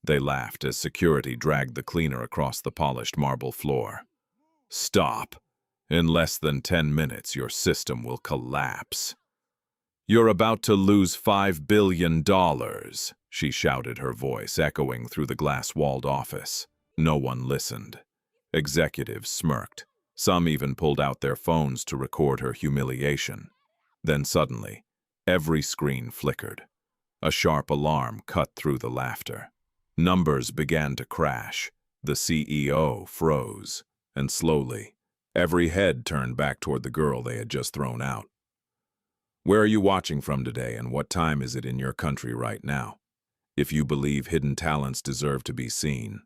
They laughed as security dragged the cleaner across the polished marble floor. Stop. In less than 10 minutes, your system will collapse. You're about to lose $5 billion, she shouted, her voice echoing through the glass-walled office. No one listened. Executives smirked. Some even pulled out their phones to record her humiliation. Then suddenly, every screen flickered. A sharp alarm cut through the laughter. Numbers began to crash. The CEO froze, and slowly, every head turned back toward the girl they had just thrown out. Where are you watching from today, and what time is it in your country right now? If you believe hidden talents deserve to be seen,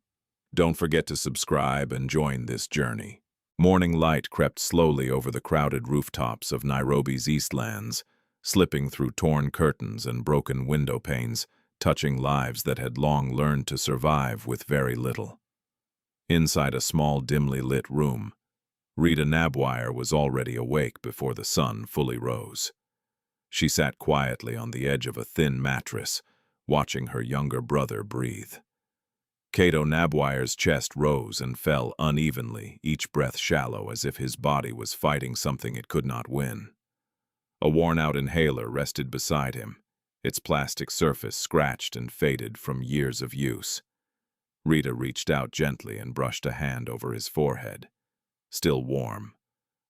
don't forget to subscribe and join this journey. Morning light crept slowly over the crowded rooftops of Nairobi's Eastlands, slipping through torn curtains and broken window panes, touching lives that had long learned to survive with very little. Inside a small, dimly lit room, Rita Nabwire was already awake before the sun fully rose. She sat quietly on the edge of a thin mattress, watching her younger brother breathe. Rita Nabwire's chest rose and fell unevenly, each breath shallow as if his body was fighting something it could not win. A worn-out inhaler rested beside him, its plastic surface scratched and faded from years of use. Rita reached out gently and brushed a hand over his forehead. Still warm.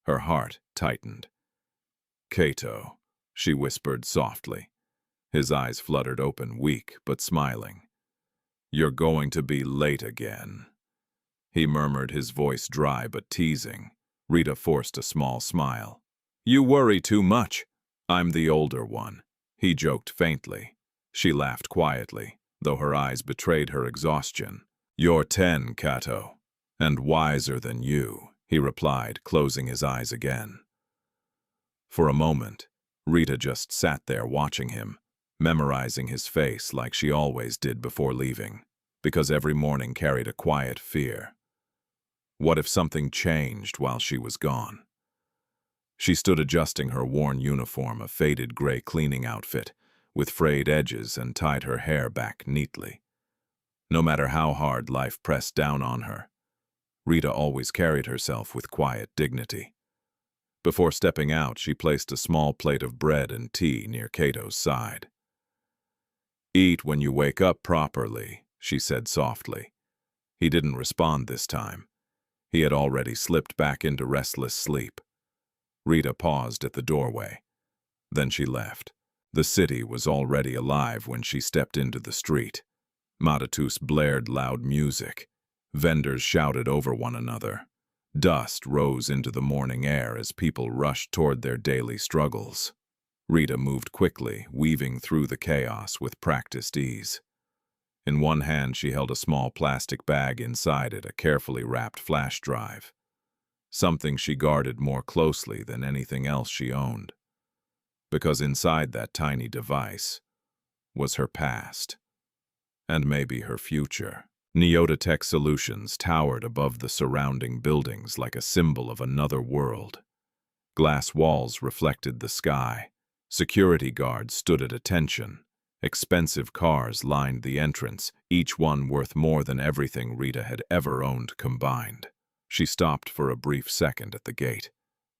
Her heart tightened. "Kato," she whispered softly. His eyes fluttered open, weak but smiling. "You're going to be late again," he murmured, his voice dry but teasing. Rita forced a small smile. "You worry too much. I'm the older one," he joked faintly. She laughed quietly, though her eyes betrayed her exhaustion. "You're 10, Kato, and wiser than you," he replied, closing his eyes again. For a moment, Rita just sat there watching him, memorizing his face like she always did before leaving, because every morning carried a quiet fear. What if something changed while she was gone? She stood adjusting her worn uniform, a faded gray cleaning outfit, with frayed edges, and tied her hair back neatly. No matter how hard life pressed down on her, Rita always carried herself with quiet dignity. Before stepping out, she placed a small plate of bread and tea near Kato's side. "Eat when you wake up properly," she said softly. He didn't respond this time. He had already slipped back into restless sleep. Rita paused at the doorway. Then she left. The city was already alive when she stepped into the street. Matatus blared loud music. Vendors shouted over one another. Dust rose into the morning air as people rushed toward their daily struggles. Rita moved quickly, weaving through the chaos with practiced ease. In one hand, she held a small plastic bag, inside it a carefully wrapped flash drive, something she guarded more closely than anything else she owned, because inside that tiny device was her past, and maybe her future. Neotech Solutions towered above the surrounding buildings like a symbol of another world. Glass walls reflected the sky. Security guards stood at attention. Expensive cars lined the entrance, each one worth more than everything Rita had ever owned combined. She stopped for a brief second at the gate,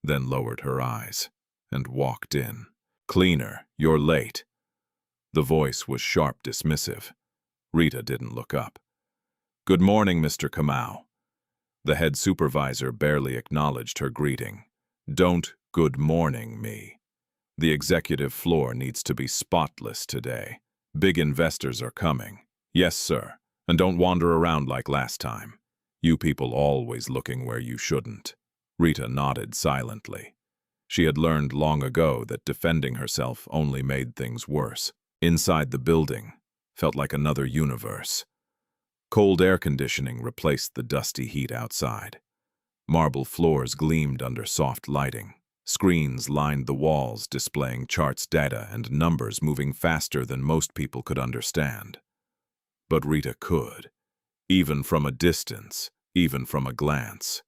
then lowered her eyes and walked in. "Cleaner, you're late." The voice was sharp, dismissive. Rita didn't look up. "Good morning, Mr. Kamau." The head supervisor barely acknowledged her greeting. "Don't good morning me. The executive floor needs to be spotless today. Big investors are coming." "Yes, sir. And don't wander around like last time. You people always looking where you shouldn't." Rita nodded silently. She had learned long ago that defending herself only made things worse. Inside the building felt like another universe. Cold air conditioning replaced the dusty heat outside. Marble floors gleamed under soft lighting. Screens lined the walls, displaying charts, data, and numbers moving faster than most people could understand. But Rita could, even from a distance, even from a glance.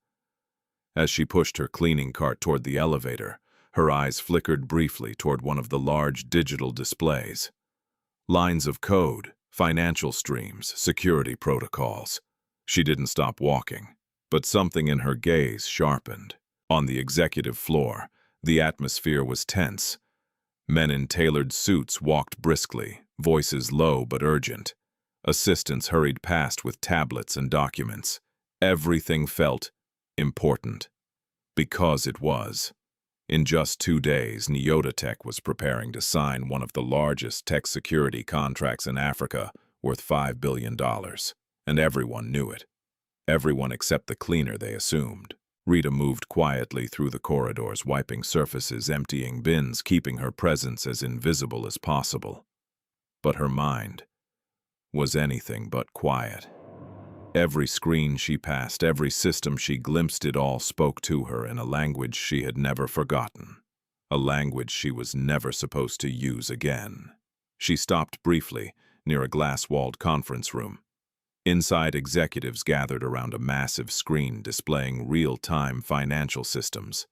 As she pushed her cleaning cart toward the elevator, her eyes flickered briefly toward one of the large digital displays. Lines of code, financial streams, security protocols. She didn't stop walking, but something in her gaze sharpened. On the executive floor, the atmosphere was tense. Men in tailored suits walked briskly, voices low but urgent. Assistants hurried past with tablets and documents. Everything felt important. Because it was. In just 2 days, Tech was preparing to sign one of the largest tech security contracts in Africa, worth $5 billion. And everyone knew it. Everyone except the cleaner, they assumed. Rita moved quietly through the corridors, wiping surfaces, emptying bins, keeping her presence as invisible as possible. But her mind was anything but quiet. Every screen she passed, every system she glimpsed, it all spoke to her in a language she had never forgotten. A language she was never supposed to use again. She stopped briefly, near a glass-walled conference room. Inside, executives gathered around a massive screen displaying real-time financial systems.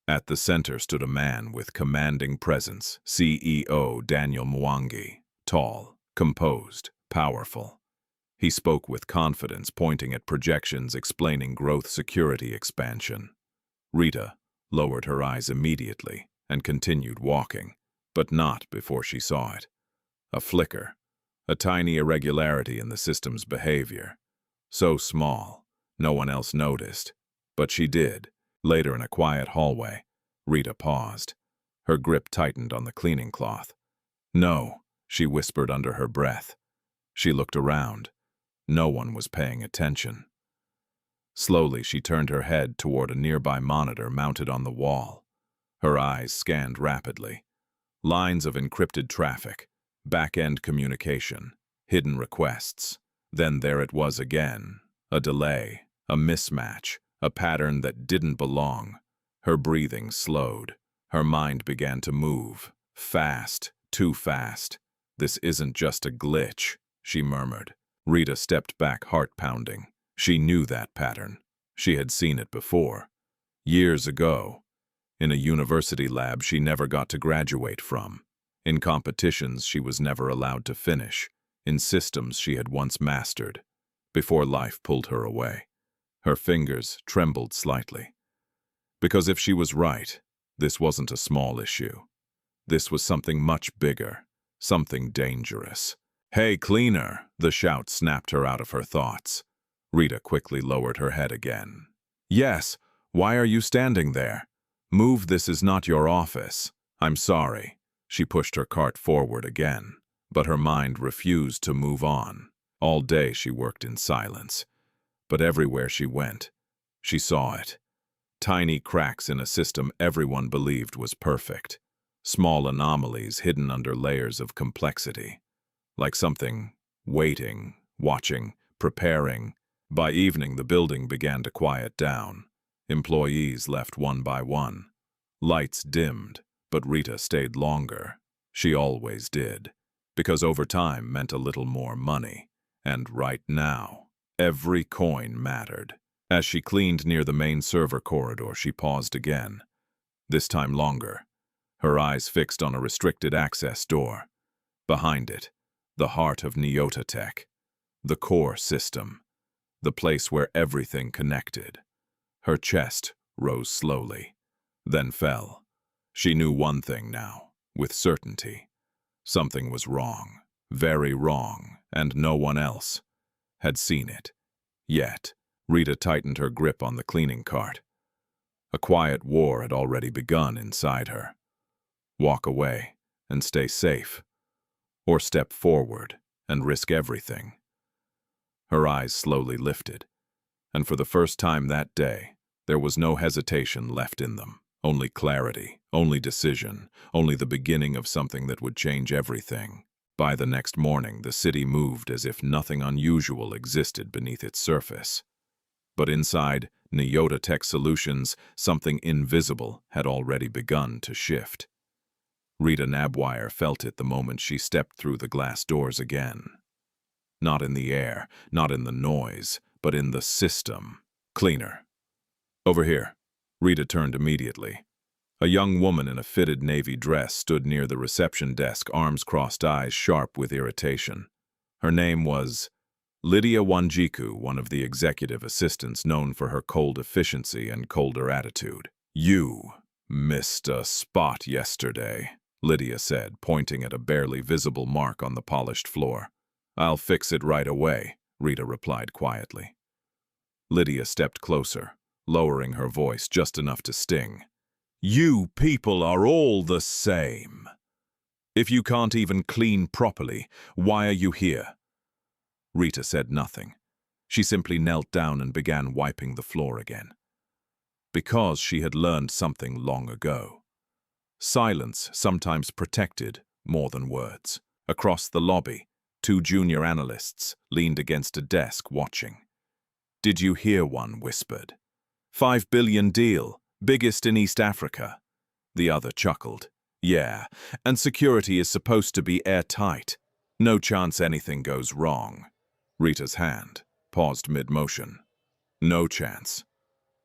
At the center stood a man with commanding presence, CEO Daniel Mwangi, tall, composed, powerful. He spoke with confidence, pointing at projections explaining growth, security, expansion. Rita lowered her eyes immediately and continued walking, but not before she saw it. A flicker, a tiny irregularity in the system's behavior. So small, no one else noticed, but she did. Later in a quiet hallway, Rita paused. Her grip tightened on the cleaning cloth. "No," she whispered under her breath. She looked around. No one was paying attention. Slowly, she turned her head toward a nearby monitor mounted on the wall. Her eyes scanned rapidly. Lines of encrypted traffic, back-end communication, hidden requests. Then there it was again. A delay, a mismatch, a pattern that didn't belong. Her breathing slowed. Her mind began to move. Fast, too fast. "This isn't just a glitch," she murmured. Rita stepped back, heart pounding. She knew that pattern. She had seen it before. Years ago. In a university lab she never got to graduate from. In competitions she was never allowed to finish. In systems she had once mastered. Before life pulled her away. Her fingers trembled slightly. Because if she was right, this wasn't a small issue. This was something much bigger. Something dangerous. "Hey, cleaner!" The shout snapped her out of her thoughts. Rita quickly lowered her head again. "Yes, why are you standing there? Move, this is not your office." "I'm sorry." She pushed her cart forward again, but her mind refused to move on. All day she worked in silence. But everywhere she went, she saw it. Tiny cracks in a system everyone believed was perfect. Small anomalies hidden under layers of complexity. Like something waiting, watching, preparing. By evening, the building began to quiet down. Employees left one by one. Lights dimmed, but Rita stayed longer. She always did. Because overtime meant a little more money. And right now, every coin mattered. As she cleaned near the main server corridor, she paused again. This time longer. Her eyes fixed on a restricted access door. Behind it, the heart of Tech, the core system, the place where everything connected. Her chest rose slowly, then fell. She knew one thing now, with certainty. Something was wrong, very wrong, and no one else had seen it. Yet, Rita tightened her grip on the cleaning cart. A quiet war had already begun inside her. Walk away and stay safe. Or step forward and risk everything. Her eyes slowly lifted, and for the first time that day, there was no hesitation left in them. Only clarity, only decision, only the beginning of something that would change everything. By the next morning, the city moved as if nothing unusual existed beneath its surface. But inside Tech Solutions, something invisible had already begun to shift. Rita Nabwire felt it the moment she stepped through the glass doors again. Not in the air, not in the noise, but in the system. "Cleaner. Over here." Rita turned immediately. A young woman in a fitted navy dress stood near the reception desk, arms crossed, eyes sharp with irritation. Her name was Lydia Wanjiku, one of the executive assistants known for her cold efficiency and colder attitude. "You missed a spot yesterday," Lydia said, pointing at a barely visible mark on the polished floor. "I'll fix it right away," Rita replied quietly. Lydia stepped closer, lowering her voice just enough to sting. "You people are all the same. If you can't even clean properly, why are you here?" Rita said nothing. She simply knelt down and began wiping the floor again. Because she had learned something long ago. Silence sometimes protected more than words. Across the lobby, 2 junior analysts leaned against a desk watching. "Did you hear?" one whispered. "5 billion deal, biggest in East Africa." The other chuckled. "Yeah, and security is supposed to be airtight. No chance anything goes wrong." Rita's hand paused mid-motion. "No chance."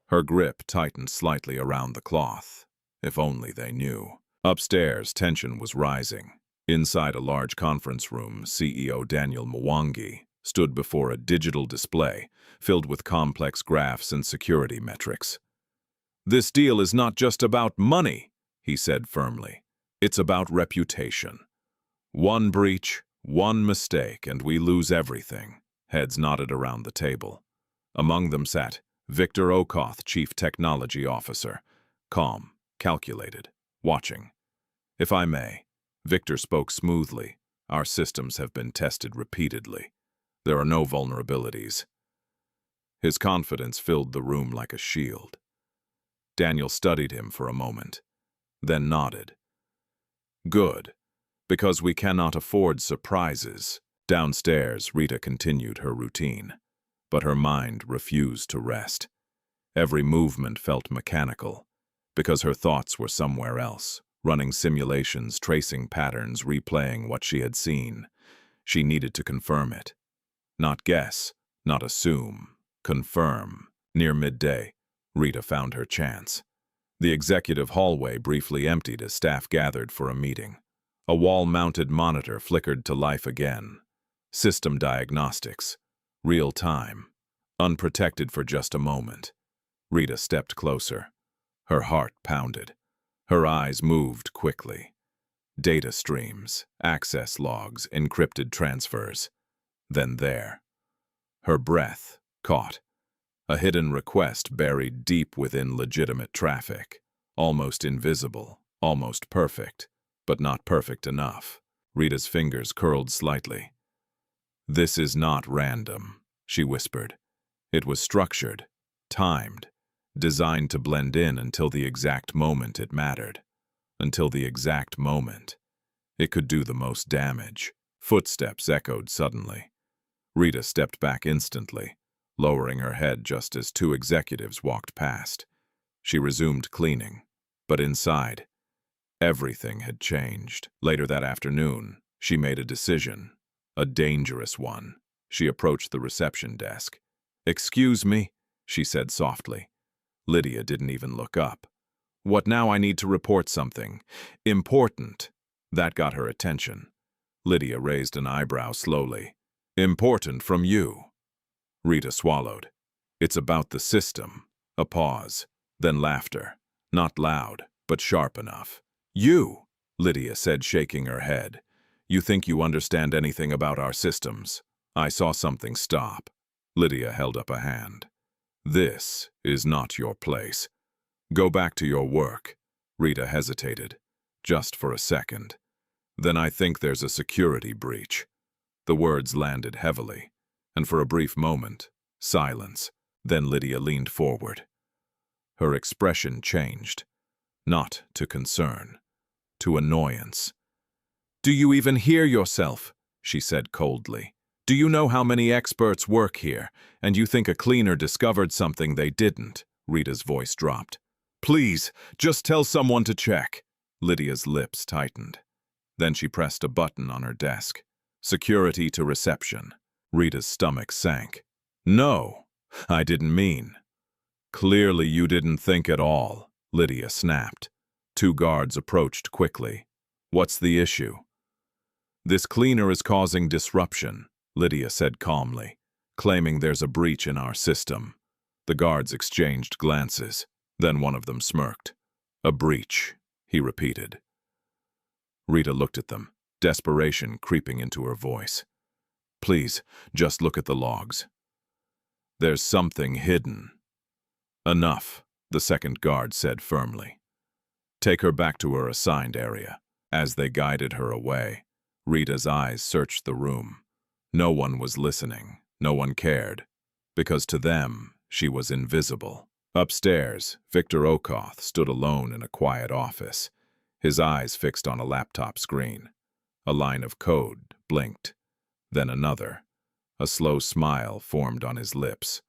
Her grip tightened slightly around the cloth. If only they knew. Upstairs, tension was rising. Inside a large conference room, CEO Daniel Mwangi stood before a digital display filled with complex graphs and security metrics. "This deal is not just about money," he said firmly. "It's about reputation. One breach, one mistake, and we lose everything." Heads nodded around the table. Among them sat Victor Okoth, Chief Technology Officer, calm, calculated, watching. "If I may," Victor spoke smoothly, "our systems have been tested repeatedly. There are no vulnerabilities." His confidence filled the room like a shield. Daniel studied him for a moment, then nodded. "Good, because we cannot afford surprises." Downstairs, Rita continued her routine, but her mind refused to rest. Every movement felt mechanical, because her thoughts were somewhere else, running simulations, tracing patterns, replaying what she had seen. She needed to confirm it. Not guess, not assume, confirm. Near midday, Rita found her chance. The executive hallway briefly emptied as staff gathered for a meeting. A wall-mounted monitor flickered to life again. System diagnostics. Real time. Unprotected for just a moment. Rita stepped closer. Her heart pounded. Her eyes moved quickly. Data streams, access logs, encrypted transfers. Then there. Her breath caught. A hidden request buried deep within legitimate traffic. Almost invisible, almost perfect, but not perfect enough. Rita's fingers curled slightly. "This is not random," she whispered. "It was structured, timed, designed to blend in until the exact moment it mattered. Until the exact moment it could do the most damage." Footsteps echoed suddenly. Rita stepped back instantly, lowering her head just as 2 executives walked past. She resumed cleaning, but inside, everything had changed. Later that afternoon, she made a decision. A dangerous one. She approached the reception desk. "Excuse me," she said softly. Lydia didn't even look up. "What now? I need to report something. Important." That got her attention. Lydia raised an eyebrow slowly. "Important from you." Rita swallowed. "It's about the system." A pause, then laughter. Not loud, but sharp enough. "You," Lydia said, shaking her head. "You think you understand anything about our systems?" "I saw something stop." Lydia held up a hand. "This is not your place. Go back to your work." Rita hesitated, just for a second. "Then I think there's a security breach." The words landed heavily, and for a brief moment, silence. Then Lydia leaned forward. Her expression changed, not to concern, to annoyance. "Do you even hear yourself?" she said coldly. "Do you know how many experts work here, and you think a cleaner discovered something they didn't?" Rita's voice dropped. "Please, just tell someone to check." Lydia's lips tightened. Then she pressed a button on her desk. "Security to reception." Rita's stomach sank. "No, I didn't mean." "Clearly you didn't think at all," Lydia snapped. 2 guards approached quickly. "What's the issue?" "This cleaner is causing disruption," Lydia said calmly, claiming there's a breach in our system. The guards exchanged glances. Then one of them smirked. A breach, he repeated. Rita looked at them, desperation creeping into her voice. Please, just look at the logs. There's something hidden. Enough, the second guard said firmly. Take her back to her assigned area. As they guided her away, Rita's eyes searched the room. No one was listening, no one cared, because to them, she was invisible. Upstairs, Victor Okoth stood alone in a quiet office, his eyes fixed on a laptop screen. A line of code blinked, then another. A slow smile formed on his lips.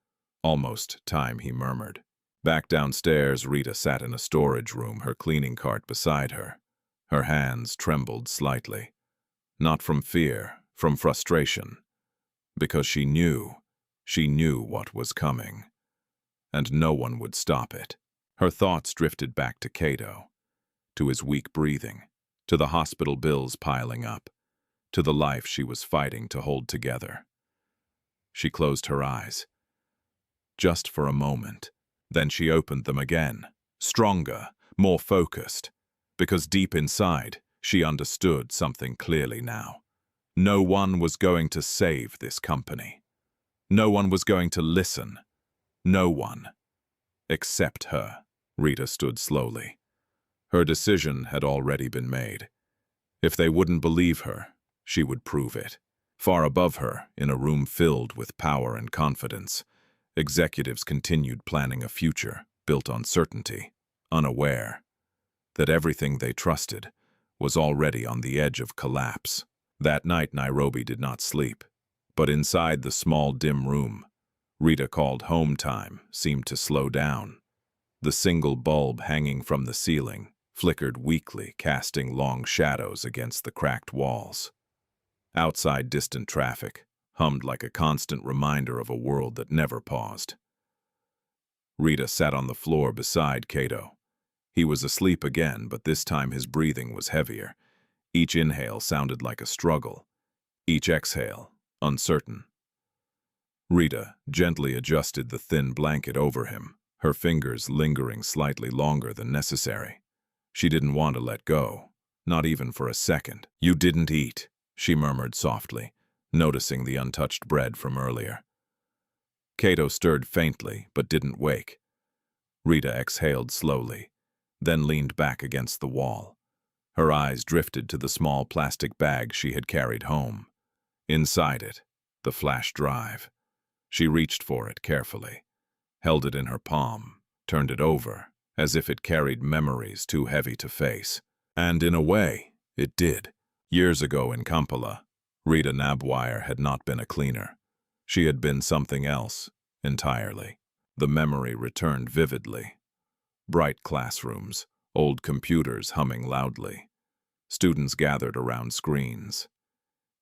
Almost time, he murmured. Back downstairs, Rita sat in a storage room, her cleaning cart beside her. Her hands trembled slightly. Not from fear, from frustration. Because she knew what was coming. And no one would stop it. Her thoughts drifted back to Cato, to his weak breathing, to the hospital bills piling up, to the life she was fighting to hold together. She closed her eyes. Just for a moment. Then she opened them again, stronger, more focused, because deep inside, she understood something clearly now. No one was going to save this company. No one was going to listen. No one. Except her. Rita stood slowly. Her decision had already been made. If they wouldn't believe her, she would prove it. Far above her, in a room filled with power and confidence, executives continued planning a future built on certainty, unaware that everything they trusted was already on the edge of collapse. That night, Nairobi did not sleep, but inside the small, dim room Rita called home time seemed to slow down. The single bulb hanging from the ceiling flickered weakly, casting long shadows against the cracked walls. Outside, distant traffic hummed like a constant reminder of a world that never paused. Rita sat on the floor beside Cato. He was asleep again, but this time his breathing was heavier. Each inhale sounded like a struggle, each exhale uncertain. Rita gently adjusted the thin blanket over him, her fingers lingering slightly longer than necessary. She didn't want to let go, not even for a second. You didn't eat, she murmured softly, noticing the untouched bread from earlier. Cato stirred faintly, but didn't wake. Rita exhaled slowly, then leaned back against the wall. Her eyes drifted to the small plastic bag she had carried home. Inside it, the flash drive. She reached for it carefully, held it in her palm, turned it over, as if it carried memories too heavy to face. And in a way, it did. Years ago in Kampala, Rita Nabwire had not been a cleaner. She had been something else, entirely. The memory returned vividly. Bright classrooms, old computers humming loudly, students gathered around screens,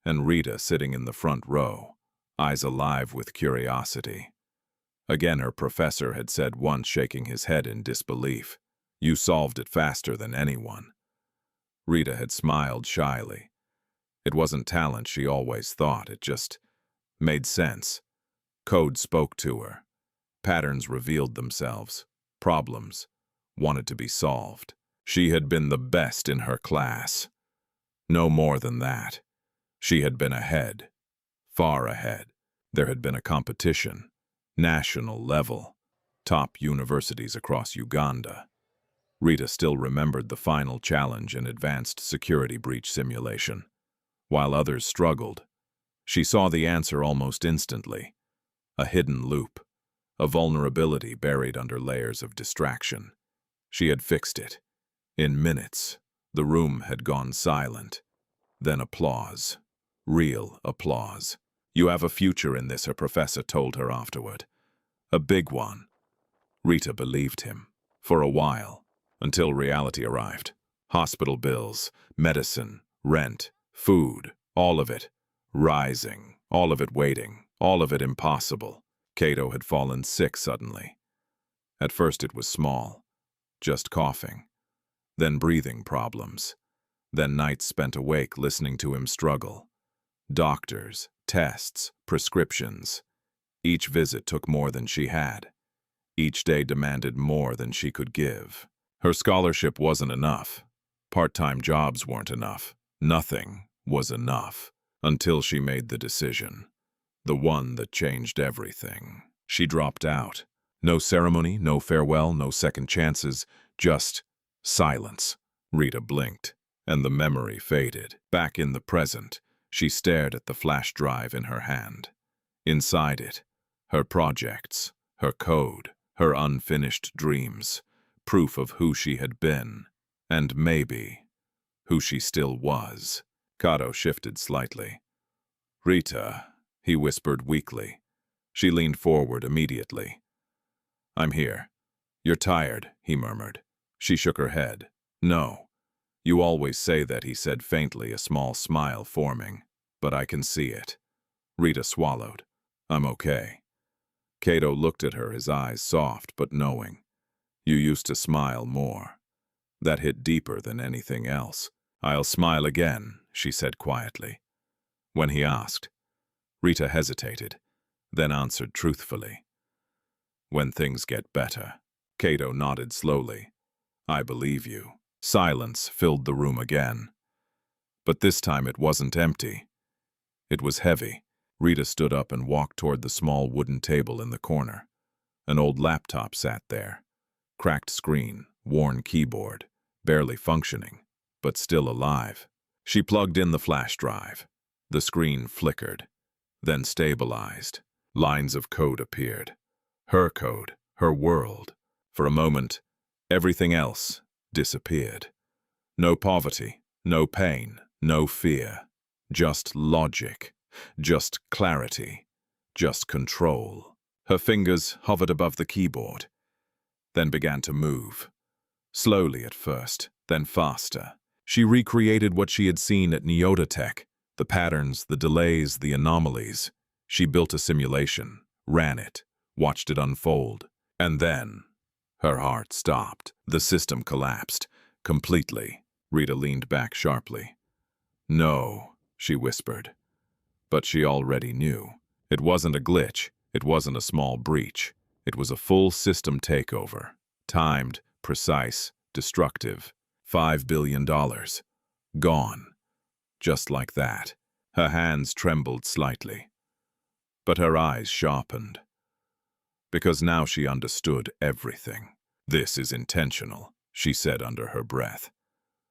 and Rita sitting in the front row, eyes alive with curiosity. Again, her professor had said once, shaking his head in disbelief, "You solved it faster than anyone." Rita had smiled shyly. It wasn't talent she always thought, it just made sense. Code spoke to her. Patterns revealed themselves. Problems wanted to be solved. She had been the best in her class. No more than that. She had been ahead. Far ahead. There had been a competition. National level. Top universities across Uganda. Rita still remembered the final challenge, an advanced security breach simulation. While others struggled, she saw the answer almost instantly. A hidden loop. A vulnerability buried under layers of distraction. She had fixed it. In minutes, the room had gone silent. Then applause. Real applause. "You have a future in this," her professor told her afterward. A big one. Rita believed him. For a while. Until reality arrived. Hospital bills, medicine, rent, food, all of it. Rising. All of it waiting. All of it impossible. Cato had fallen sick suddenly. At first it was small. Just coughing. Then breathing problems. Then nights spent awake listening to him struggle. Doctors, tests, prescriptions. Each visit took more than she had. Each day demanded more than she could give. Her scholarship wasn't enough. Part-time jobs weren't enough. Nothing was enough until she made the decision. The one that changed everything. She dropped out. No ceremony, no farewell, no second chances, just silence. Rita blinked, and the memory faded. Back in the present, she stared at the flash drive in her hand. Inside it, her projects, her code, her unfinished dreams, proof of who she had been, and maybe who she still was. Kato shifted slightly. "Rita," he whispered weakly. She leaned forward immediately. "I'm here." "You're tired," he murmured. She shook her head. "No. You always say that," he said faintly, a small smile forming. "But I can see it." Rita swallowed. "I'm okay." Kato looked at her, his eyes soft but knowing. "You used to smile more." That hit deeper than anything else. "I'll smile again," she said quietly. When he asked, Rita hesitated, then answered truthfully. "When things get better." Kato nodded slowly. "I believe you." Silence filled the room again. But this time it wasn't empty. It was heavy. Rita stood up and walked toward the small wooden table in the corner. An old laptop sat there. Cracked screen, worn keyboard, barely functioning, but still alive. She plugged in the flash drive. The screen flickered, then stabilized. Lines of code appeared. Her code, her world. For a moment, everything else disappeared. No poverty, no pain, no fear. Just logic, just clarity, just control. Her fingers hovered above the keyboard, then began to move. Slowly at first, then faster. She recreated what she had seen at Neototech, the patterns, the delays, the anomalies. She built a simulation, ran it, watched it unfold, and then her heart stopped. The system collapsed, completely. Rita leaned back sharply. "No," she whispered. But she already knew. It wasn't a glitch, it wasn't a small breach. It was a full system takeover. Timed, precise, destructive. $5 billion. Gone. Just like that. Her hands trembled slightly. But her eyes sharpened. Because now she understood everything. "This is intentional," she said under her breath.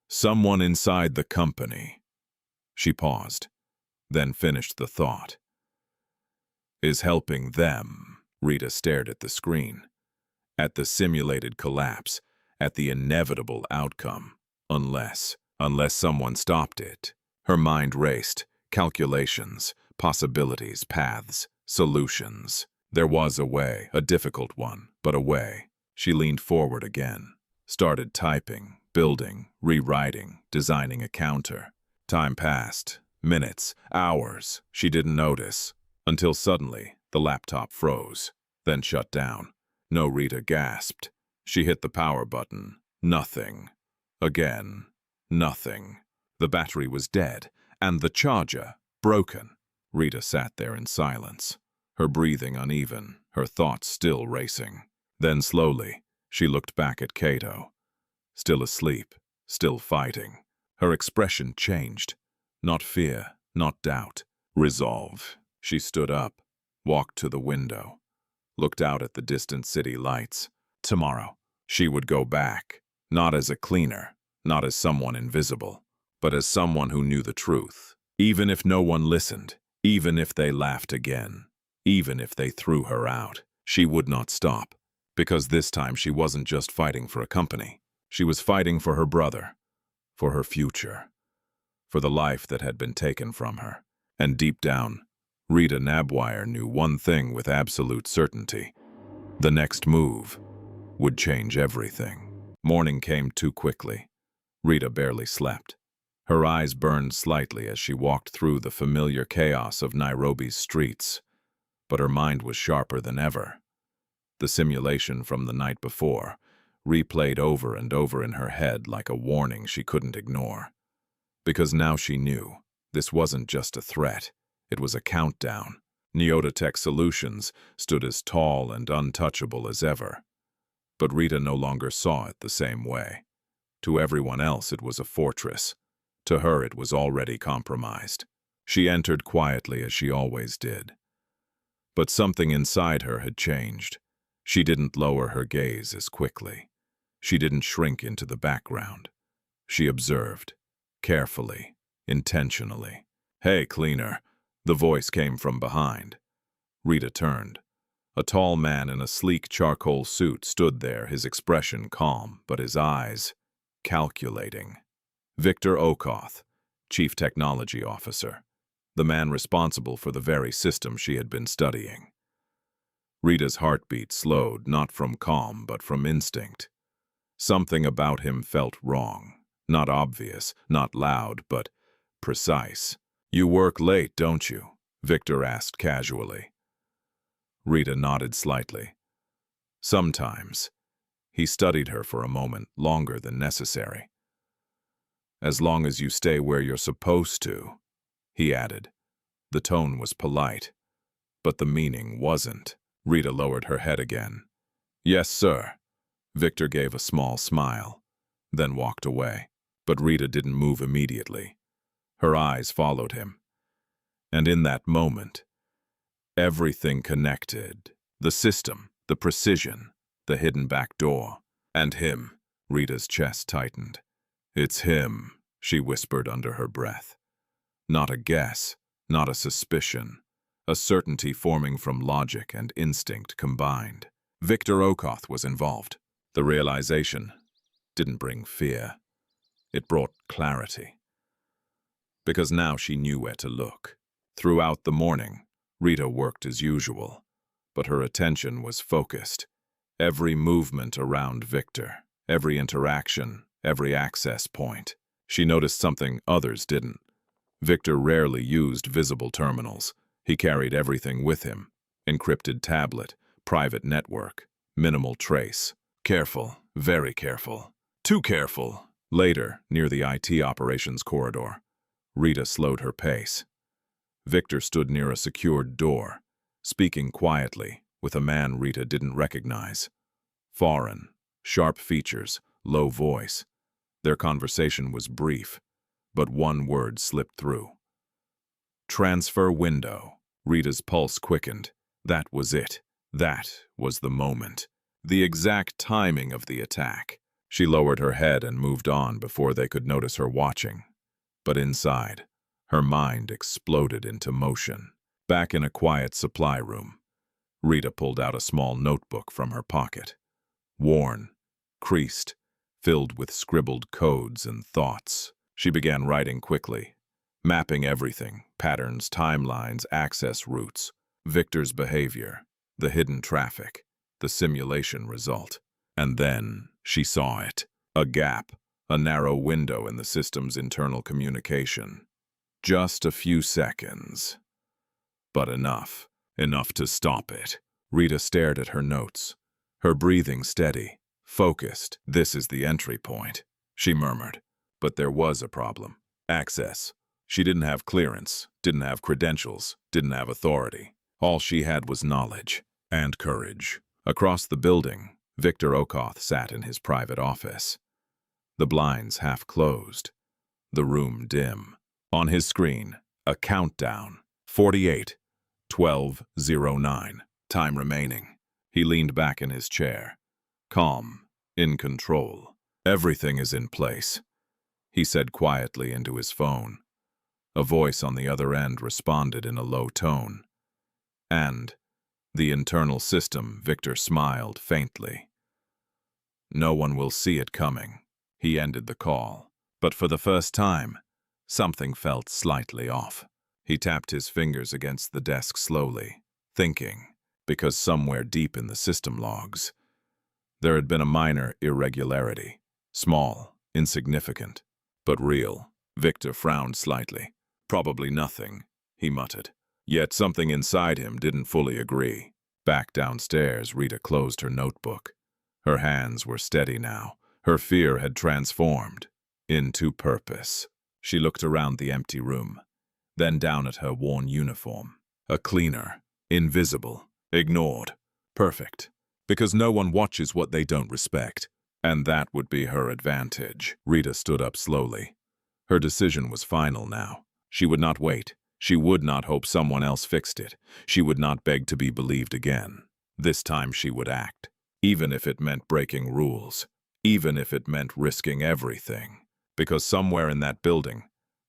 "Someone inside the company." She paused, then finished the thought. "Is helping them." Rita stared at the screen. At the simulated collapse, at the inevitable outcome. Unless someone stopped it. Her mind raced. Calculations, possibilities, paths, solutions. There was a way, a difficult one, but a way. She leaned forward again, started typing, building, rewriting, designing a counter. Time passed. Minutes, hours. She didn't notice. Until suddenly, the laptop froze, then shut down. No, Rita gasped. She hit the power button. Nothing. Again. Nothing. The battery was dead, and the charger broken. Rita sat there in silence, her breathing uneven, her thoughts still racing. Then slowly, she looked back at Kato. Still asleep, still fighting. Her expression changed. Not fear, not doubt. Resolve. She stood up, walked to the window, looked out at the distant city lights. Tomorrow, she would go back, not as a cleaner, not as someone invisible, but as someone who knew the truth. Even if no one listened, even if they laughed again, even if they threw her out, she would not stop. Because this time she wasn't just fighting for a company. She was fighting for her brother, for her future, for the life that had been taken from her. And deep down, Rita Nabwire knew one thing with absolute certainty. The next move would change everything. Morning came too quickly. Rita barely slept. Her eyes burned slightly as she walked through the familiar chaos of Nairobi's streets. But her mind was sharper than ever. The simulation from the night before replayed over and over in her head like a warning she couldn't ignore. Because now she knew this wasn't just a threat. It was a countdown. Neotech Solutions stood as tall and untouchable as ever. But Rita no longer saw it the same way. To everyone else it was a fortress. To her it was already compromised. She entered quietly as she always did. But something inside her had changed. She didn't lower her gaze as quickly. She didn't shrink into the background. She observed, carefully, intentionally. "Hey, cleaner," the voice came from behind. Rita turned. A tall man in a sleek charcoal suit stood there, his expression calm, but his eyes calculating. Victor Okoth, Chief Technology Officer, the man responsible for the very system she had been studying. Rita's heartbeat slowed, not from calm, but from instinct. Something about him felt wrong. Not obvious, not loud, but precise. "You work late, don't you?" Victor asked casually. Rita nodded slightly. "Sometimes." He studied her for a moment, longer than necessary. "As long as you stay where you're supposed to," he added. The tone was polite, but the meaning wasn't. Rita lowered her head again. "Yes, sir." Victor gave a small smile, then walked away. But Rita didn't move immediately. Her eyes followed him. And in that moment, everything connected. The system, the precision, the hidden back door. And him. Rita's chest tightened. "It's him," she whispered under her breath. Not a guess, not a suspicion. A certainty forming from logic and instinct combined. Victor Okoth was involved. The realization didn't bring fear. It brought clarity. Because now she knew where to look. Throughout the morning, Rita worked as usual, but her attention was focused. Every movement around Victor, every interaction, every access point. She noticed something others didn't. Victor rarely used visible terminals. He carried everything with him. Encrypted tablet, private network, minimal trace. Careful, very careful. Too careful. Later, near the IT operations corridor, Rita slowed her pace. Victor stood near a secured door, speaking quietly with a man Rita didn't recognize. Foreign, sharp features, low voice. Their conversation was brief, but one word slipped through. "Transfer window." Rita's pulse quickened. That was it. That was the moment. The exact timing of the attack. She lowered her head and moved on before they could notice her watching. But inside, her mind exploded into motion. Back in a quiet supply room, Rita pulled out a small notebook from her pocket. Worn, creased, filled with scribbled codes and thoughts. She began writing quickly, mapping everything: patterns, timelines, access routes, Victor's behavior, the hidden traffic, the simulation result. And then she saw it. A gap, a narrow window in the system's internal communication. Just a few seconds. But enough. Enough to stop it. Rita stared at her notes, her breathing steady, focused. "This is the entry point," she murmured. But there was a problem. Access. She didn't have clearance, didn't have credentials, didn't have authority. All she had was knowledge and courage. Across the building, Victor Okoth sat in his private office. The blinds half closed, the room dim. On his screen, a countdown. 48, 12:09. Time remaining. He leaned back in his chair. Calm, in control. "Everything is in place," he said quietly into his phone. A voice on the other end responded in a low tone. "And the internal system," Victor smiled faintly. "No one will see it coming." He ended the call. But for the first time, something felt slightly off. He tapped his fingers against the desk slowly, thinking, because somewhere deep in the system logs, there had been a minor irregularity. Small, insignificant, but real. Victor frowned slightly. "Probably nothing," he muttered. Yet something inside him didn't fully agree. Back downstairs, Rita closed her notebook. Her hands were steady now. Her fear had transformed into purpose. She looked around the empty room. then down at her worn uniform. A cleaner. Invisible. Ignored. Perfect. Because no one watches what they don't respect. And that would be her advantage. Rita stood up slowly. Her decision was final now. She would not wait. She would not hope someone else fixed it. She would not beg to be believed again. This time she would act, even if it meant breaking rules, even if it meant risking everything. Because somewhere in that building,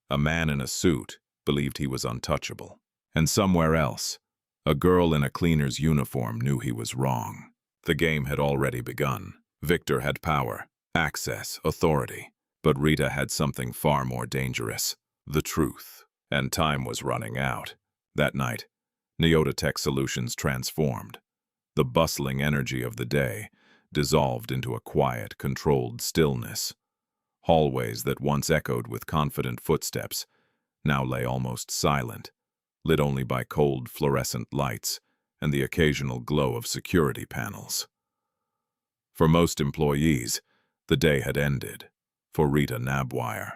a man in a suit believed he was untouchable. And somewhere else, a girl in a cleaner's uniform knew he was wrong. The game had already begun. Victor had power, access, authority. But Rita had something far more dangerous, the truth. And time was running out. That night, Neotech Solutions transformed. The bustling energy of the day dissolved into a quiet, controlled stillness. Hallways that once echoed with confident footsteps now lay almost silent, lit only by cold fluorescent lights and the occasional glow of security panels. For most employees, the day had ended. For Rita Nabwire,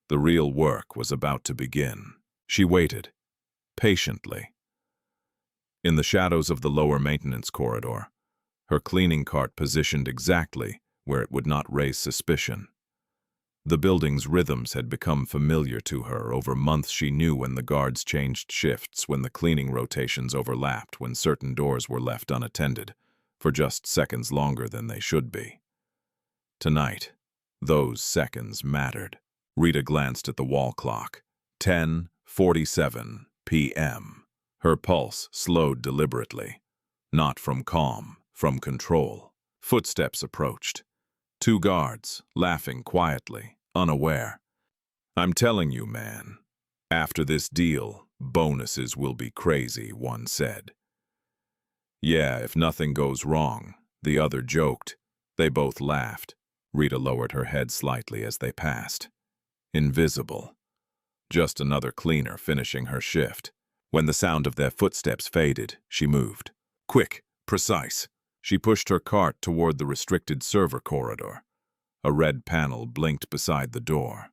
the real work was about to begin. She waited, patiently. In the shadows of the lower maintenance corridor, her cleaning cart positioned exactly where it would not raise suspicion. The building's rhythms had become familiar to her. Over months she knew when the guards changed shifts, when the cleaning rotations overlapped, when certain doors were left unattended, for just seconds longer than they should be. Tonight, those seconds mattered. Rita glanced at the wall clock. 10:47 p.m. Her pulse slowed deliberately. Not from calm, from control. Footsteps approached. Two guards, laughing quietly, unaware. "I'm telling you, man, after this deal, bonuses will be crazy," one said. "Yeah, if nothing goes wrong," the other joked. They both laughed. Rita lowered her head slightly as they passed. Invisible. Just another cleaner finishing her shift. When the sound of their footsteps faded, she moved. Quick, precise. She pushed her cart toward the restricted server corridor. A red panel blinked beside the door.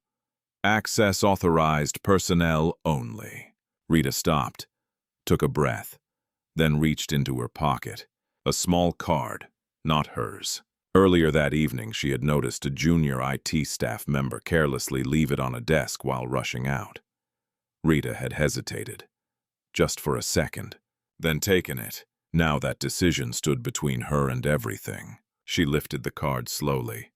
"Access authorized personnel only." Rita stopped, took a breath, then reached into her pocket. A small card, not hers. Earlier that evening, she had noticed a junior IT staff member carelessly leave it on a desk while rushing out. Rita had hesitated, just for a second, then taken it. Now that decision stood between her and everything. She lifted the card slowly,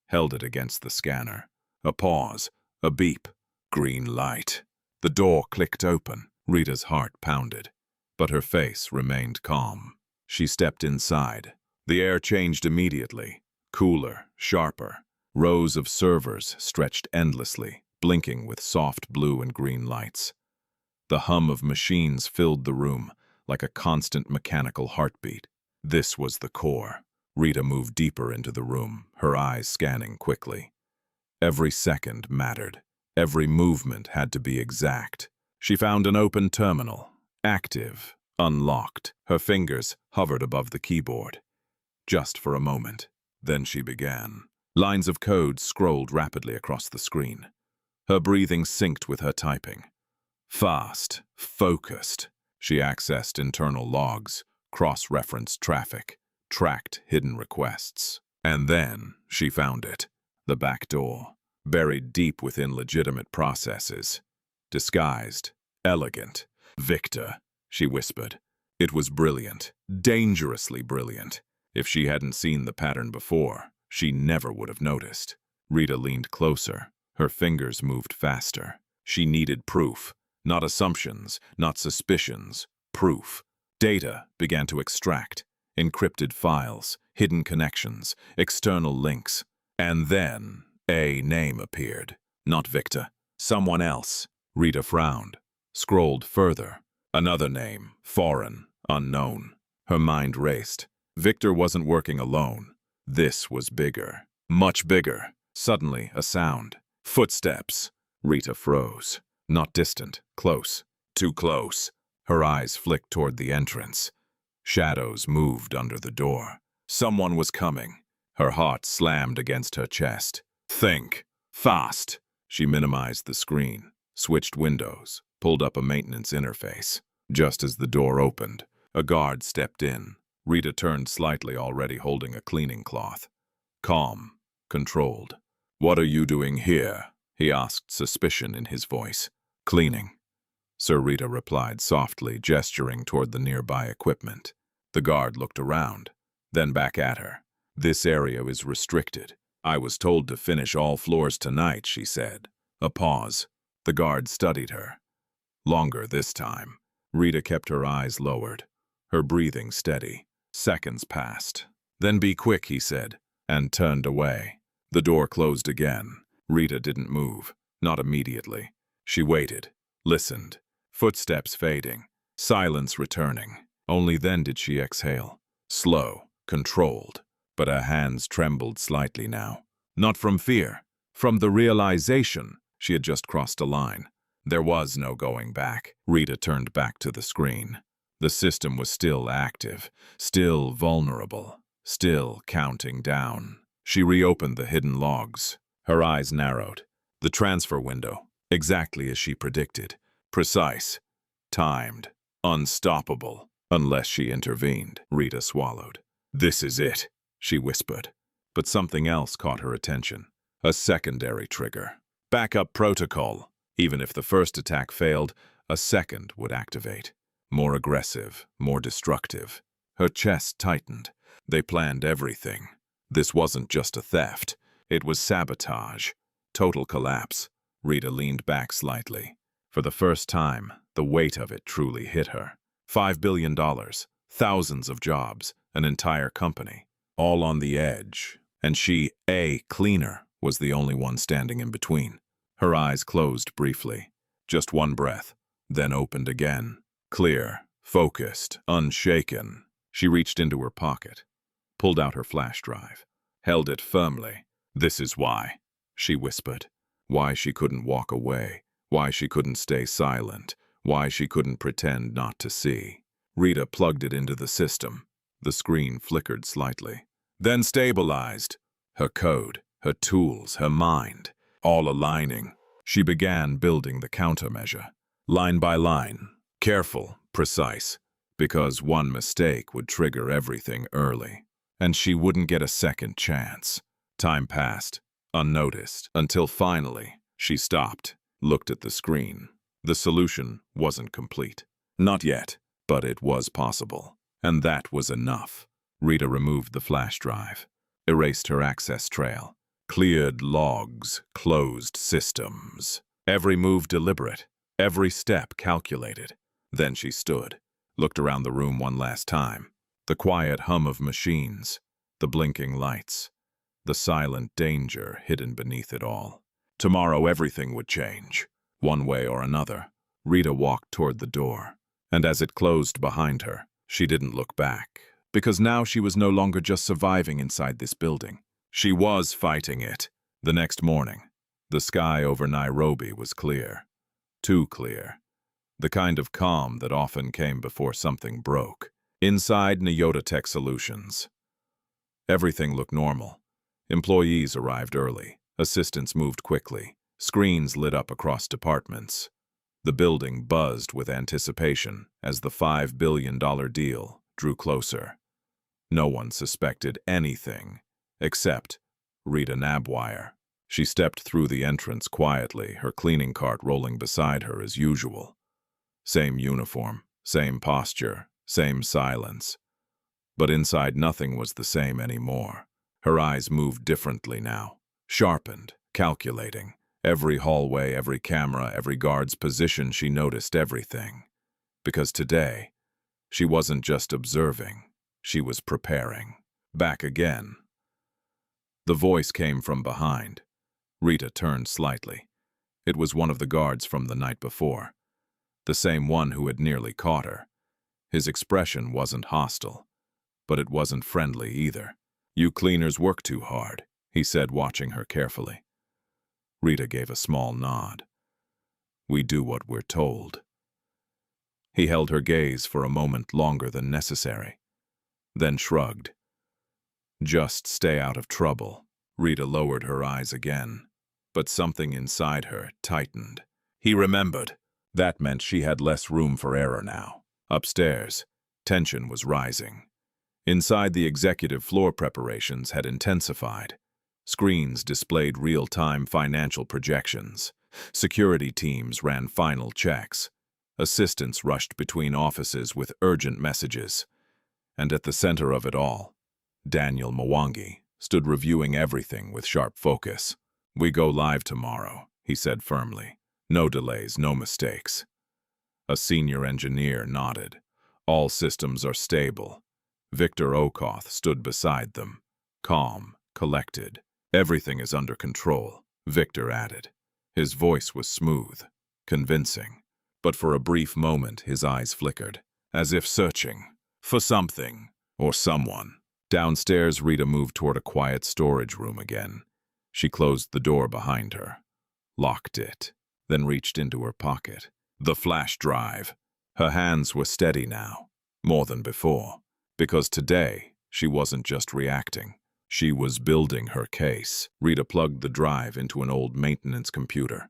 held it against the scanner. A pause, a beep, green light. The door clicked open. Rita's heart pounded, but her face remained calm. She stepped inside. The air changed immediately, cooler, sharper. Rows of servers stretched endlessly, blinking with soft blue and green lights. The hum of machines filled the room, like a constant mechanical heartbeat. This was the core. Rita moved deeper into the room, her eyes scanning quickly. Every second mattered. Every movement had to be exact. She found an open terminal, active, unlocked. Her fingers hovered above the keyboard. Just for a moment. Then she began. Lines of code scrolled rapidly across the screen. Her breathing synced with her typing. Fast, focused. She accessed internal logs, cross-referenced traffic, tracked hidden requests. And then she found it. The back door, buried deep within legitimate processes. Disguised, elegant. "Victor," she whispered. It was brilliant, dangerously brilliant. If she hadn't seen the pattern before, she never would have noticed. Rita leaned closer. Her fingers moved faster. She needed proof. Not assumptions, not suspicions. Proof. Data began to extract. Encrypted files, hidden connections, external links. And then a name appeared. Not Victor. Someone else. Rita frowned. Scrolled further. Another name. Foreign. Unknown. Her mind raced. Victor wasn't working alone. This was bigger. Much bigger. Suddenly, a sound. Footsteps. Rita froze. Not distant. Close. Too close. Her eyes flicked toward the entrance. Shadows moved under the door. Someone was coming. Her heart slammed against her chest. Think. Fast. She minimized the screen. switched windows, pulled up a maintenance interface. Just as the door opened, a guard stepped in. Rita turned slightly, already holding a cleaning cloth. Calm, controlled. "What are you doing here?" he asked, suspicion in his voice. "Cleaning," Sir Rita replied softly, gesturing toward the nearby equipment. The guard looked around, then back at her. "This area is restricted. I was told to finish all floors tonight," she said. A pause. The guard studied her. Longer this time. Rita kept her eyes lowered, her breathing steady. Seconds passed. "Then be quick," he said, and turned away. The door closed again. Rita didn't move, not immediately. She waited, listened. Footsteps fading, silence returning. Only then did she exhale. Slow, controlled, but her hands trembled slightly now. Not from fear, from the realization she had just crossed a line. There was no going back. Rita turned back to the screen. The system was still active, still vulnerable, still counting down. She reopened the hidden logs. Her eyes narrowed. The transfer window, exactly as she predicted. Precise, timed, unstoppable, unless she intervened. Rita swallowed. "This is it," she whispered. But something else caught her attention. A secondary trigger. Backup protocol. Even if the first attack failed, a second would activate. More aggressive, more destructive. Her chest tightened. They planned everything. This wasn't just a theft. It was sabotage. Total collapse. Rita leaned back slightly. For the first time, the weight of it truly hit her. $5 billion, thousands of jobs, an entire company, all on the edge. And she, a cleaner, was the only one standing in between. Her eyes closed briefly. Just one breath, then opened again. Clear, focused, unshaken. She reached into her pocket, pulled out her flash drive, held it firmly. "This is why," she whispered. Why she couldn't walk away. Why she couldn't stay silent. Why she couldn't pretend not to see. Rita plugged it into the system. The screen flickered slightly, then stabilized. Her code, her tools, her mind, all aligning. She began building the countermeasure, line by line, careful, precise, because one mistake would trigger everything early, and she wouldn't get a second chance. Time passed, unnoticed, until finally she stopped, looked at the screen. The solution wasn't complete. Not yet, but it was possible, and that was enough. Rita removed the flash drive, erased her access trail, cleared logs, closed systems. Every move deliberate, every step calculated. Then she stood, looked around the room one last time. The quiet hum of machines, the blinking lights, the silent danger hidden beneath it all. Tomorrow everything would change, one way or another. Rita walked toward the door, and as it closed behind her, she didn't look back, because now she was no longer just surviving inside this building. She was fighting it. The next morning, the sky over Nairobi was clear. Too clear. The kind of calm that often came before something broke. Inside Nyota Tech Solutions, everything looked normal. Employees arrived early. Assistants moved quickly. Screens lit up across departments. The building buzzed with anticipation as the $5 billion deal drew closer. No one suspected anything except Rita Nabwire. She stepped through the entrance quietly, her cleaning cart rolling beside her as usual. Same uniform, same posture, same silence. But inside nothing was the same anymore. Her eyes moved differently now, sharpened, calculating. Every hallway, every camera, every guard's position, she noticed everything. Because today, she wasn't just observing, she was preparing. Back again. The voice came from behind. Rita turned slightly. It was one of the guards from the night before, the same one who had nearly caught her. His expression wasn't hostile, but it wasn't friendly either. "You cleaners work too hard," he said, watching her carefully. Rita gave a small nod. "We do what we're told." He held her gaze for a moment longer than necessary, then shrugged. "Just stay out of trouble." Rita lowered her eyes again, but something inside her tightened. He remembered. That meant she had less room for error now. Upstairs, tension was rising. Inside, the executive floor preparations had intensified. Screens displayed real-time financial projections. Security teams ran final checks. Assistants rushed between offices with urgent messages. And at the center of it all, Daniel Mwangi stood reviewing everything with sharp focus. "We go live tomorrow," he said firmly. "No delays, no mistakes." A senior engineer nodded. "All systems are stable." Victor Okoth stood beside them, calm, collected. "Everything is under control," Victor added. His voice was smooth, convincing. But for a brief moment his eyes flickered, as if searching for something or someone. Downstairs, Rita moved toward a quiet storage room again. She closed the door behind her, locked it, then reached into her pocket. The flash drive. Her hands were steady now, more than before, because today she wasn't just reacting. She was building her case. Rita plugged the drive into an old maintenance computer.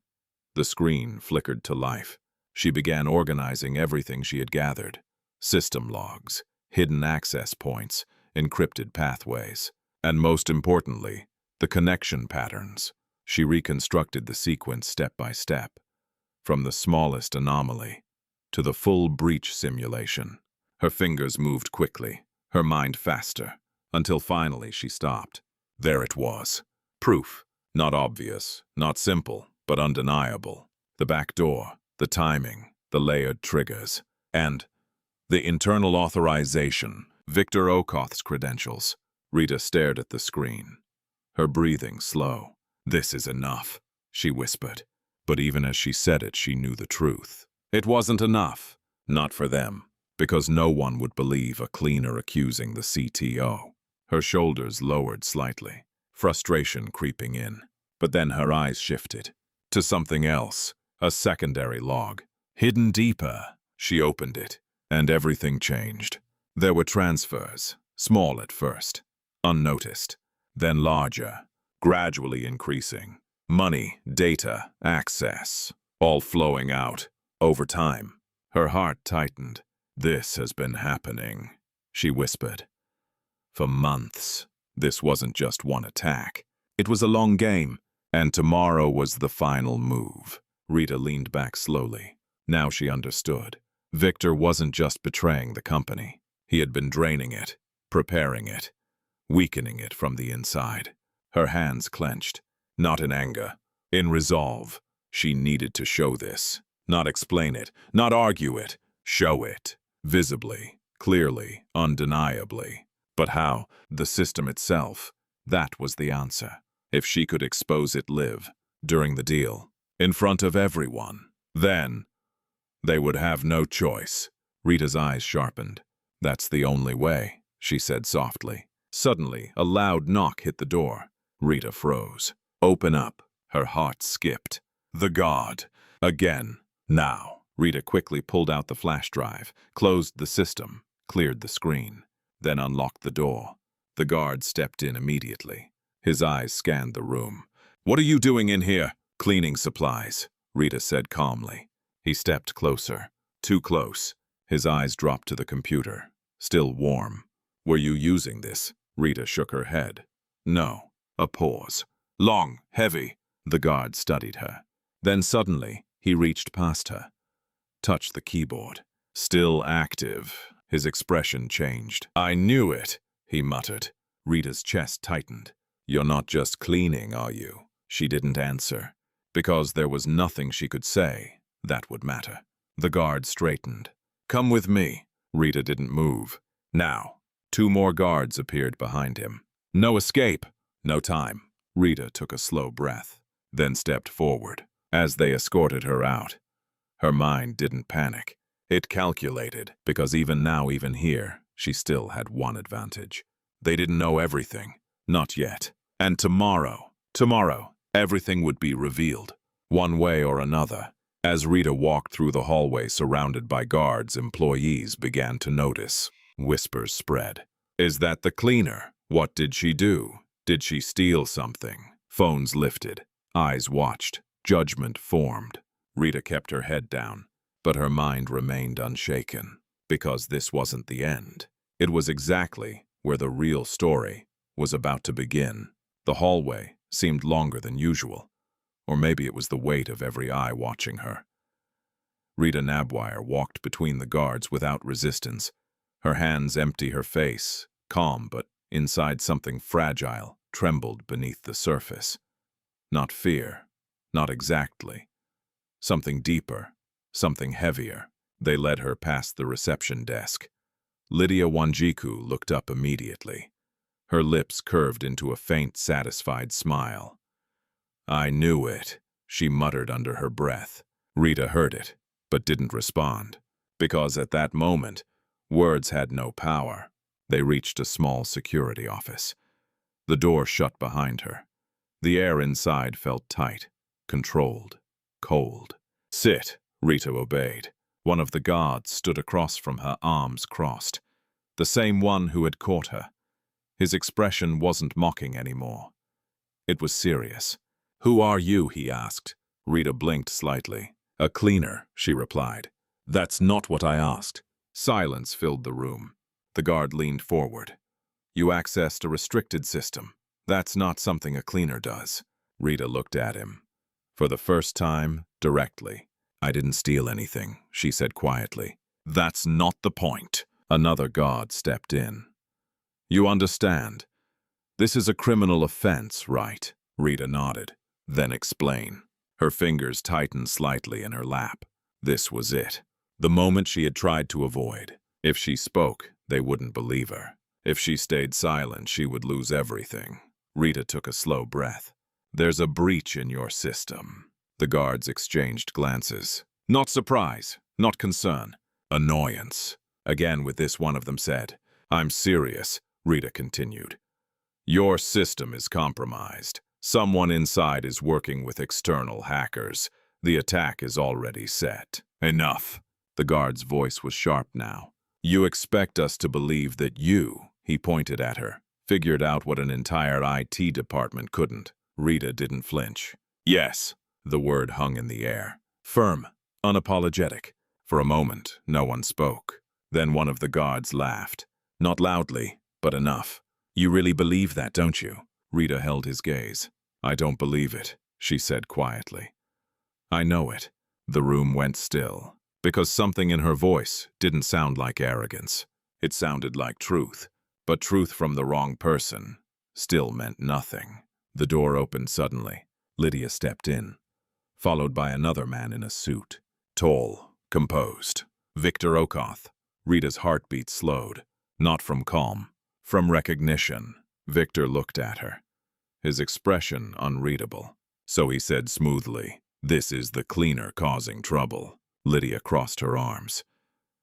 The screen flickered to life. She began organizing everything she had gathered. System logs, hidden access points, encrypted pathways, and most importantly, the connection patterns. She reconstructed the sequence step by step, from the smallest anomaly to the full breach simulation. Her fingers moved quickly, her mind faster, until finally she stopped. There it was. Proof. Not obvious, not simple, but undeniable. The back door, the timing, the layered triggers, and the internal authorization, Victor Okoth's credentials. Rita stared at the screen, her breathing slow. "This is enough," she whispered. But even as she said it, she knew the truth. It wasn't enough. Not for them, because no one would believe a cleaner accusing the CTO. Her shoulders lowered slightly, frustration creeping in. But then her eyes shifted to something else, a secondary log. Hidden deeper. She opened it, and everything changed. There were transfers, small at first, unnoticed, then larger, gradually increasing. Money, data, access, all flowing out, over time. Her heart tightened. "This has been happening," she whispered. "For months. This wasn't just one attack. It was a long game, and tomorrow was the final move." Rita leaned back slowly. Now she understood. Victor wasn't just betraying the company. He had been draining it, preparing it, weakening it from the inside. Her hands clenched, not in anger, in resolve. She needed to show this, not explain it, not argue it. Show it, visibly, clearly, undeniably. But how? The system itself. That was the answer. If she could expose it live, during the deal, in front of everyone, then they would have no choice. Rita's eyes sharpened. "That's the only way," she said softly. Suddenly, a loud knock hit the door. Rita froze. "Open up." Her heart skipped. The guard. Again. Now. Rita quickly pulled out the flash drive, closed the system, cleared the screen, then unlocked the door. The guard stepped in immediately. His eyes scanned the room. "What are you doing in here?" "Cleaning supplies," Rita said calmly. He stepped closer. Too close. His eyes dropped to the computer, still warm. "Were you using this?" Rita shook her head. "No." A pause. Long, heavy. The guard studied her. Then suddenly, he reached past her, touched the keyboard. Still active. His expression changed. "I knew it," he muttered. Rita's chest tightened. "You're not just cleaning, are you?" She didn't answer, because there was nothing she could say that would matter. The guard straightened. "Come with me." Rita didn't move. Now, 2 more guards appeared behind him. "No escape." "No time." Rita took a slow breath, then stepped forward. As they escorted her out, her mind didn't panic. It calculated, because even now, even here, she still had one advantage. They didn't know everything. Not yet. And tomorrow, everything would be revealed, one way or another. As Rita walked through the hallway surrounded by guards, employees began to notice. Whispers spread. "Is that the cleaner? What did she do? Did she steal something?" Phones lifted. Eyes watched. Judgment formed. Rita kept her head down, but her mind remained unshaken, because this wasn't the end. It was exactly where the real story was about to begin. The hallway seemed longer than usual, or maybe it was the weight of every eye watching her. Rita Nabwire walked between the guards without resistance, her hands empty, her face calm, but inside something fragile trembled beneath the surface. Not fear, not exactly. Something deeper, something heavier. They led her past the reception desk. Lydia Wanjiku looked up immediately. Her lips curved into a faint, satisfied smile. "I knew it," she muttered under her breath. Rita heard it, but didn't respond, because at that moment, words had no power. They reached a small security office. The door shut behind her. The air inside felt tight, controlled, cold. "Sit," Rita obeyed. One of the guards stood across from her, arms crossed. The same one who had caught her. His expression wasn't mocking anymore. It was serious. "Who are you?" he asked. Rita blinked slightly. "A cleaner," she replied. "That's not what I asked." Silence filled the room. The guard leaned forward. "You accessed a restricted system. That's not something a cleaner does." Rita looked at him. For the first time, directly. "I didn't steal anything," she said quietly. "That's not the point." Another guard stepped in. "You understand. This is a criminal offense, right?" Rita nodded. "Then explain." Her fingers tightened slightly in her lap. This was it. The moment she had tried to avoid. If she spoke, they wouldn't believe her. If she stayed silent, she would lose everything. Rita took a slow breath. "There's a breach in your system." The guards exchanged glances. Not surprise, not concern. Annoyance. Again with this, one of them said. "I'm serious," Rita continued. "Your system is compromised. Someone inside is working with external hackers. The attack is already set." "Enough." The guard's voice was sharp now. "You expect us to believe that you," he pointed at her, "figured out what an entire IT department couldn't." Rita didn't flinch. "Yes." The word hung in the air. Firm, unapologetic. For a moment, no one spoke. Then one of the guards laughed. Not loudly, but enough. "You really believe that, don't you?" Rita held his gaze. "I don't believe it," she said quietly. "I know it." The room went still, because something in her voice didn't sound like arrogance. It sounded like truth, but truth from the wrong person still meant nothing. The door opened suddenly. Lydia stepped in, followed by another man in a suit. Tall, composed. Victor Okoth. Rita's heartbeat slowed, not from calm, from recognition. Victor looked at her, his expression unreadable. So he said smoothly, "This is the cleaner causing trouble." Lydia crossed her arms.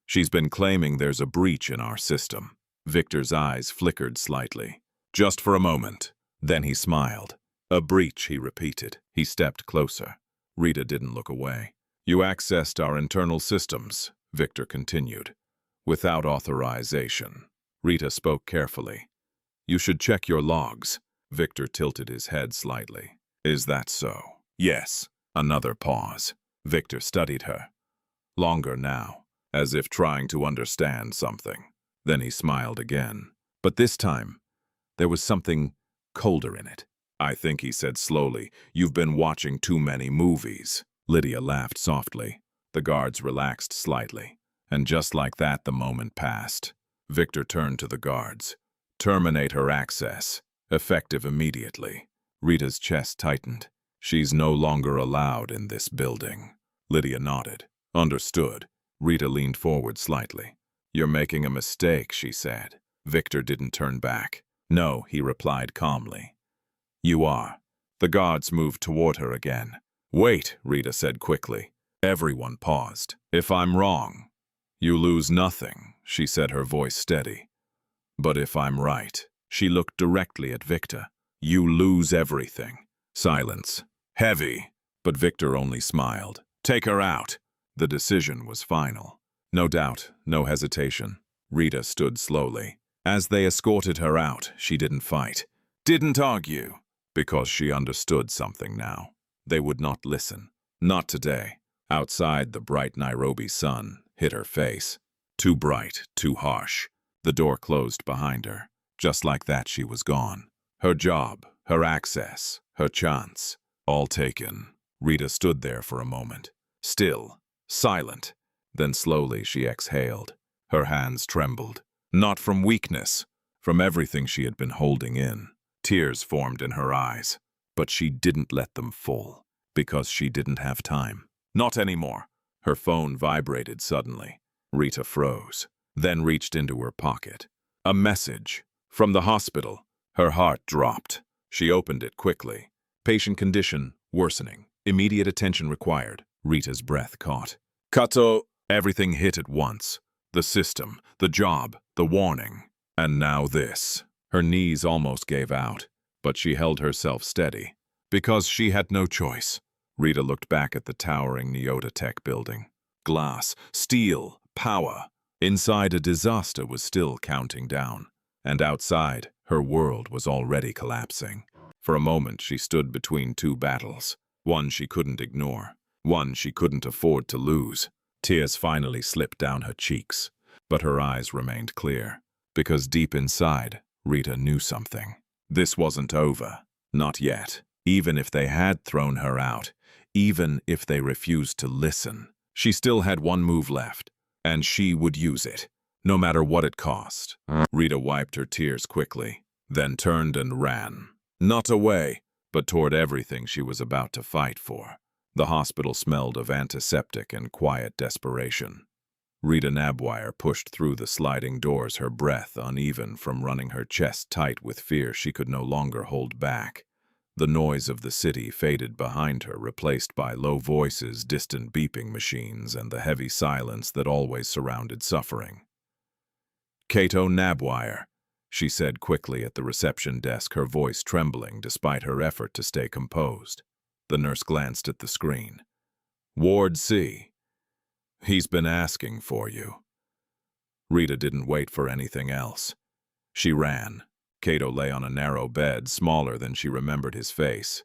"She's been claiming there's a breach in our system." Victor's eyes flickered slightly. "Just for a moment." Then he smiled. "A breach," he repeated. He stepped closer. Rita didn't look away. "You accessed our internal systems," Victor continued, "without authorization." Rita spoke carefully. "You should check your logs." Victor tilted his head slightly. "Is that so?" "Yes." Another pause. Victor studied her. Longer now, as if trying to understand something. Then he smiled again. But this time, there was something colder in it. "I think," he said slowly, "you've been watching too many movies." Lydia laughed softly. The guards relaxed slightly. And just like that, the moment passed. Victor turned to the guards. "Terminate her access. Effective immediately." Rita's chest tightened. "She's no longer allowed in this building." Lydia nodded. "Understood." Rita leaned forward slightly. "You're making a mistake," she said. Victor didn't turn back. "No," he replied calmly. "You are." The guards moved toward her again. "Wait," Rita said quickly. Everyone paused. "If I'm wrong, you lose nothing," she said, her voice steady. "But if I'm right," she looked directly at Victor, "you lose everything." Silence. Heavy. But Victor only smiled. "Take her out." The decision was final. No doubt, no hesitation. Rita stood slowly. As they escorted her out, she didn't fight, didn't argue, because she understood something now. They would not listen. Not today. Outside, the bright Nairobi sun hit her face. Too bright, too harsh. The door closed behind her. Just like that, she was gone. Her job, her access, her chance, all taken. Rita stood there for a moment, still, silent. Then slowly she exhaled. Her hands trembled. Not from weakness, from everything she had been holding in. Tears formed in her eyes, but she didn't let them fall, because she didn't have time. Not anymore. Her phone vibrated suddenly. Rita froze, then reached into her pocket. A message from the hospital. Her heart dropped. She opened it quickly. Patient condition worsening. Immediate attention required. Rita's breath caught. Kato! Everything hit at once. The system, the job, the warning. And now this. Her knees almost gave out, but she held herself steady. Because she had no choice. Rita looked back at the towering Nyota Tech building. Glass, steel, power. Inside, a disaster was still counting down. And outside, her world was already collapsing. For a moment, she stood between two battles. One she couldn't ignore. One she couldn't afford to lose. Tears finally slipped down her cheeks, but her eyes remained clear. Because deep inside, Rita knew something. This wasn't over. Not yet. Even if they had thrown her out, even if they refused to listen, she still had one move left, and she would use it, no matter what it cost. Rita wiped her tears quickly, then turned and ran. Not away, but toward everything she was about to fight for. The hospital smelled of antiseptic and quiet desperation. Rita Nabwire pushed through the sliding doors, her breath uneven from running her chest tight with fear she could no longer hold back. The noise of the city faded behind her, replaced by low voices, distant beeping machines, and the heavy silence that always surrounded suffering. Kato Nabwire, she said quickly at the reception desk, her voice trembling despite her effort to stay composed. The nurse glanced at the screen. Ward C. He's been asking for you. Rita didn't wait for anything else. She ran. Kato lay on a narrow bed, smaller than she remembered his face,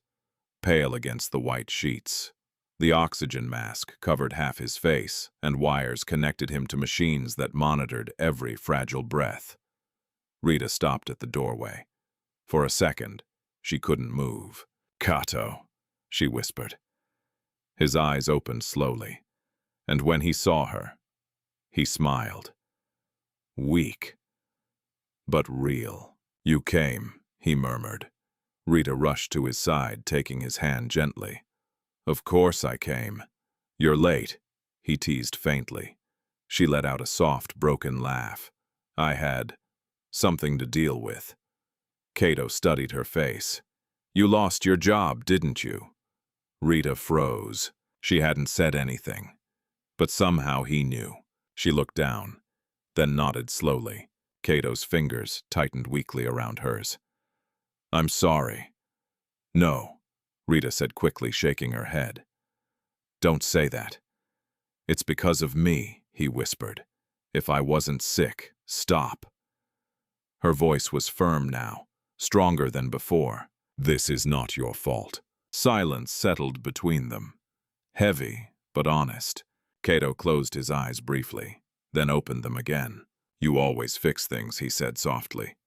pale against the white sheets. The oxygen mask covered half his face, and wires connected him to machines that monitored every fragile breath. Rita stopped at the doorway. For a second, she couldn't move. Kato, she whispered. His eyes opened slowly, and when he saw her, he smiled. Weak, but real. You came, he murmured. Rita rushed to his side, taking his hand gently. Of course I came. You're late, he teased faintly. She let out a soft, broken laugh. I had something to deal with. Kato studied her face. You lost your job, didn't you? Rita froze. She hadn't said anything. But somehow he knew. She looked down, then nodded slowly. Kato's fingers tightened weakly around hers. I'm sorry. No, Rita said quickly, shaking her head. Don't say that. It's because of me, he whispered. If I wasn't sick, stop. Her voice was firm now, stronger than before. This is not your fault. Silence settled between them. Heavy, but honest. Kato closed his eyes briefly, then opened them again. You always fix things, he said softly.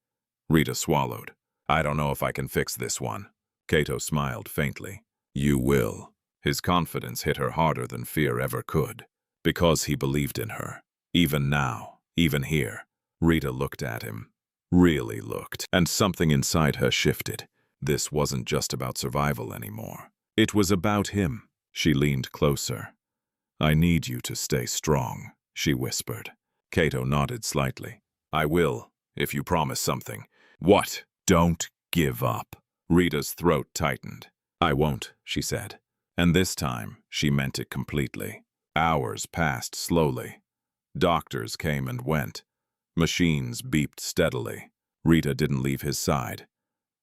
Rita swallowed. I don't know if I can fix this one. Kato smiled faintly. You will. His confidence hit her harder than fear ever could. Because he believed in her. Even now, even here. Rita looked at him. Really looked. And something inside her shifted. This wasn't just about survival anymore. It was about him. She leaned closer. I need you to stay strong, she whispered. Kato nodded slightly. I will, if you promise something. What? Don't give up. Rita's throat tightened. I won't, she said. And this time, she meant it completely. Hours passed slowly. Doctors came and went. Machines beeped steadily. Rita didn't leave his side.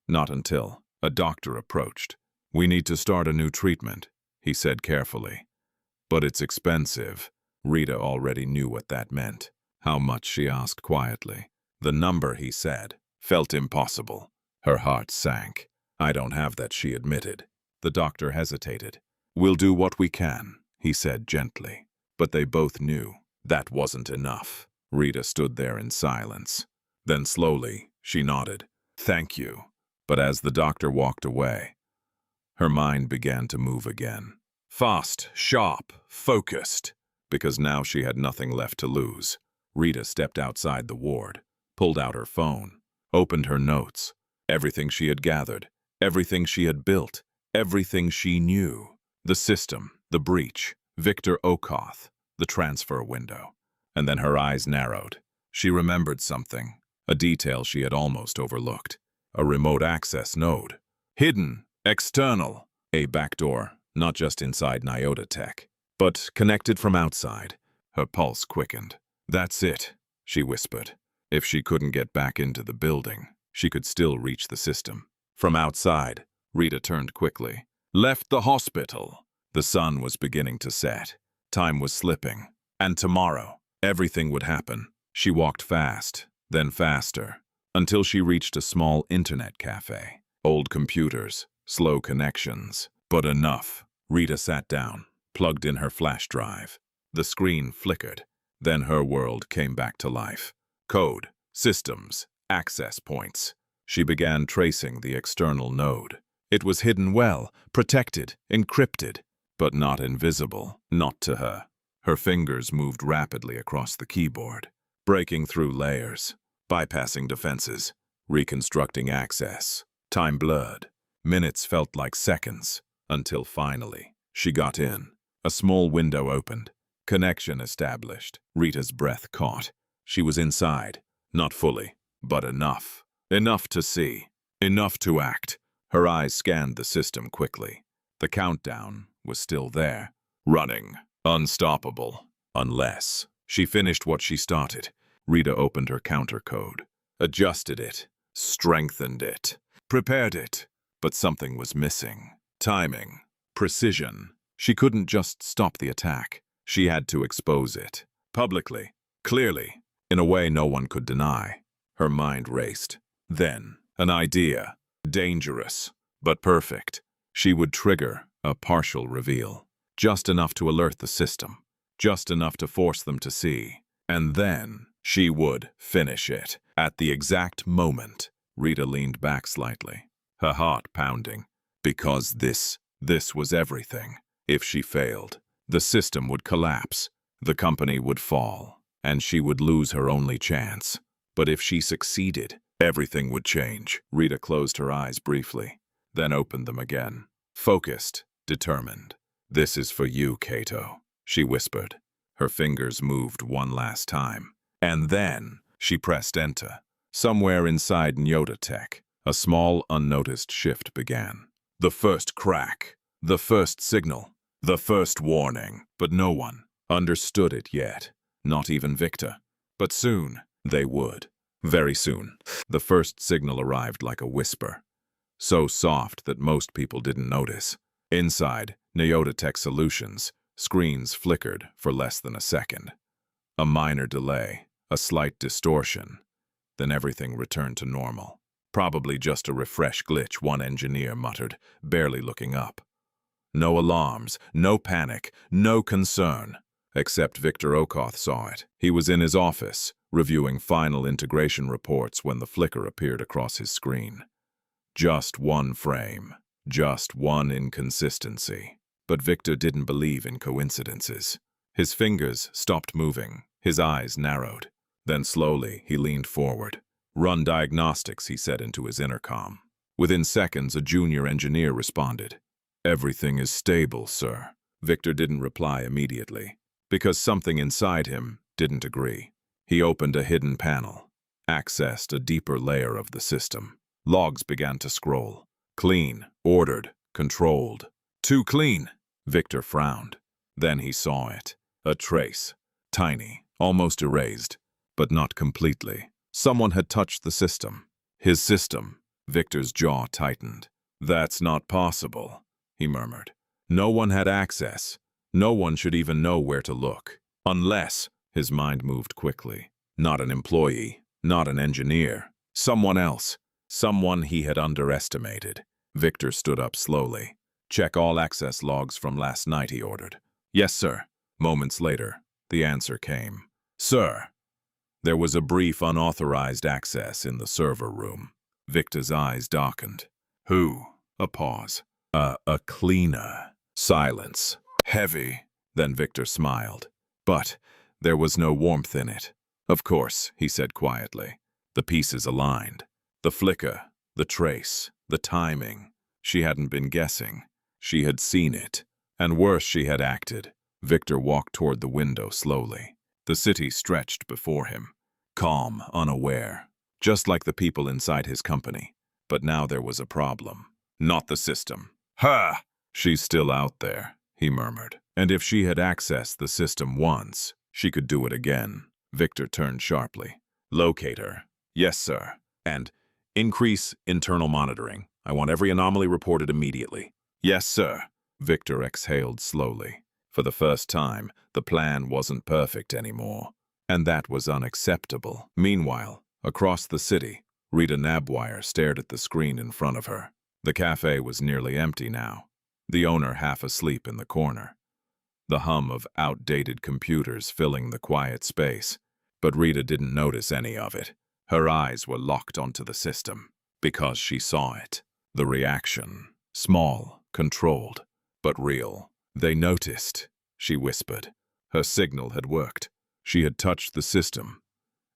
Not until a doctor approached. We need to start a new treatment, he said carefully. But it's expensive. Rita already knew what that meant. How much, she asked quietly. The number, he said, felt impossible. Her heart sank. I don't have that, she admitted. The doctor hesitated. We'll do what we can, he said gently. But they both knew that wasn't enough. Rita stood there in silence. Then slowly, she nodded. Thank you. But as the doctor walked away, her mind began to move again. Fast, sharp, focused. Because now she had nothing left to lose. Rita stepped outside the ward, pulled out her phone, opened her notes. Everything she had gathered, everything she had built, everything she knew. The system, the breach, Victor Okoth, the transfer window. And then her eyes narrowed. She remembered something, a detail she had almost overlooked. A remote access node. Hidden, external. A backdoor, not just inside Nyota Tech, but connected from outside. Her pulse quickened. That's it, she whispered. If she couldn't get back into the building, she could still reach the system. From outside, Rita turned quickly. Left the hospital. The sun was beginning to set. Time was slipping. And tomorrow, everything would happen. She walked fast, then faster, until she reached a small internet cafe. Old computers, slow connections, but enough. Rita sat down, plugged in her flash drive. The screen flickered. Then her world came back to life. Code, systems, access points. She began tracing the external node. It was hidden well, protected, encrypted, but not invisible, not to her. Her fingers moved rapidly across the keyboard, breaking through layers, bypassing defenses, reconstructing access. Time blurred. Minutes felt like seconds, until finally, she got in. A small window opened. Connection established. Rita's breath caught. She was inside. Not fully, but enough. Enough to see. Enough to act. Her eyes scanned the system quickly. The countdown was still there. Running. Unstoppable. Unless she finished what she started. Rita opened her counter code. Adjusted it. Strengthened it. Prepared it. But something was missing. Timing. Precision. She couldn't just stop the attack. She had to expose it. Publicly. Clearly. In a way no one could deny. Her mind raced. Then, an idea. Dangerous, but perfect. She would trigger a partial reveal. Just enough to alert the system. Just enough to force them to see. And then, she would finish it. At the exact moment, Rita leaned back slightly, her heart pounding. Because this was everything. If she failed, the system would collapse, the company would fall, and she would lose her only chance. But if she succeeded, everything would change. Rita closed her eyes briefly, then opened them again. Focused, determined. This is for you, Kato, she whispered. Her fingers moved one last time. And then she pressed enter. Somewhere inside Nyota Tech, a small, unnoticed shift began. The first crack, the first signal, the first warning. But no one understood it yet. Not even Victor. But soon, they would. Very soon. The first signal arrived like a whisper. So soft that most people didn't notice. Inside Nyota Tech Solutions, screens flickered for less than a second. A minor delay, a slight distortion. Then everything returned to normal. Probably just a refresh glitch, one engineer muttered, barely looking up. No alarms, no panic, no concern. Except Victor Okoth saw it. He was in his office, reviewing final integration reports when the flicker appeared across his screen. Just one frame, just one inconsistency. But Victor didn't believe in coincidences. His fingers stopped moving, his eyes narrowed. Then slowly he leaned forward. Run diagnostics, he said into his intercom. Within seconds, a junior engineer responded. Everything is stable, sir. Victor didn't reply immediately, because something inside him didn't agree. He opened a hidden panel, accessed a deeper layer of the system. Logs began to scroll. Clean, ordered, controlled. Too clean, Victor frowned. Then he saw it. A trace. Tiny, almost erased, but not completely. Someone had touched the system. His system. Victor's jaw tightened. That's not possible, he murmured. No one had access. No one should even know where to look. Unless, his mind moved quickly. Not an employee, not an engineer. Someone else. Someone he had underestimated. Victor stood up slowly. Check all access logs from last night, he ordered. Yes, sir. Moments later, the answer came. Sir. There was a brief unauthorized access in the server room. Victor's eyes darkened. Who? A pause. A cleaner. Silence. Heavy. Then Victor smiled. But there was no warmth in it. Of course, he said quietly. The pieces aligned. The flicker, the trace, the timing. She hadn't been guessing. She had seen it. And worse, she had acted. Victor walked toward the window slowly. The city stretched before him. Calm, unaware. Just like the people inside his company. But now there was a problem. Not the system. Ha! She's still out there, he murmured. And if she had accessed the system once, she could do it again. Victor turned sharply. Locate her. Yes, sir. And increase internal monitoring. I want every anomaly reported immediately. Yes, sir. Victor exhaled slowly. For the first time, the plan wasn't perfect anymore. And that was unacceptable. Meanwhile, across the city, Rita Nabwire stared at the screen in front of her. The cafe was nearly empty now, the owner half asleep in the corner. The hum of outdated computers filling the quiet space. But Rita didn't notice any of it. Her eyes were locked onto the system, because she saw it. The reaction. Small, controlled, but real. They noticed, she whispered. Her signal had worked. She had touched the system,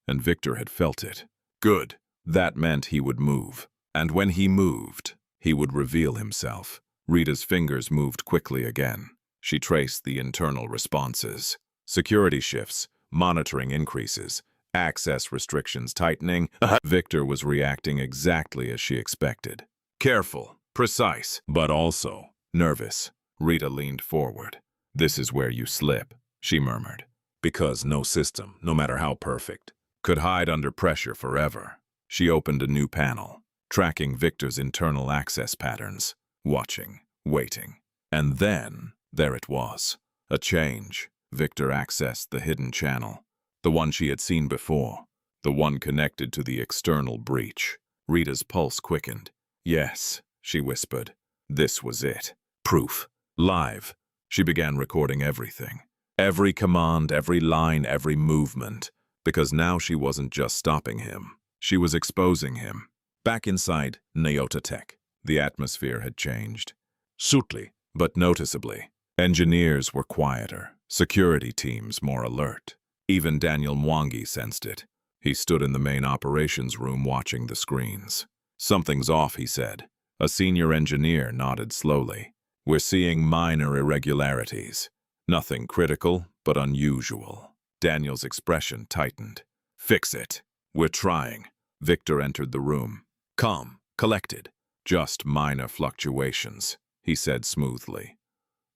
and Victor had felt it. Good. That meant he would move. And when he moved, he would reveal himself. Rita's fingers moved quickly again. She traced the internal responses. Security shifts, monitoring increases, access restrictions tightening. Victor was reacting exactly as she expected. Careful, precise, but also nervous. Rita leaned forward. This is where you slip, she murmured. Because no system, no matter how perfect, could hide under pressure forever. She opened a new panel, tracking Victor's internal access patterns, watching, waiting. And then, there it was. A change. Victor accessed the hidden channel, the one she had seen before, the one connected to the external breach. Rita's pulse quickened. Yes, she whispered. This was it. Proof. Live. She began recording everything. Every command, every line, every movement. Because now she wasn't just stopping him. She was exposing him. Back inside Nyota Tech, the atmosphere had changed. Subtly, but noticeably. Engineers were quieter. Security teams more alert. Even Daniel Mwangi sensed it. He stood in the main operations room watching the screens. Something's off, he said. A senior engineer nodded slowly. We're seeing minor irregularities. Nothing critical, but unusual. Daniel's expression tightened. Fix it. We're trying. Victor entered the room. Calm, collected. Just minor fluctuations, he said smoothly.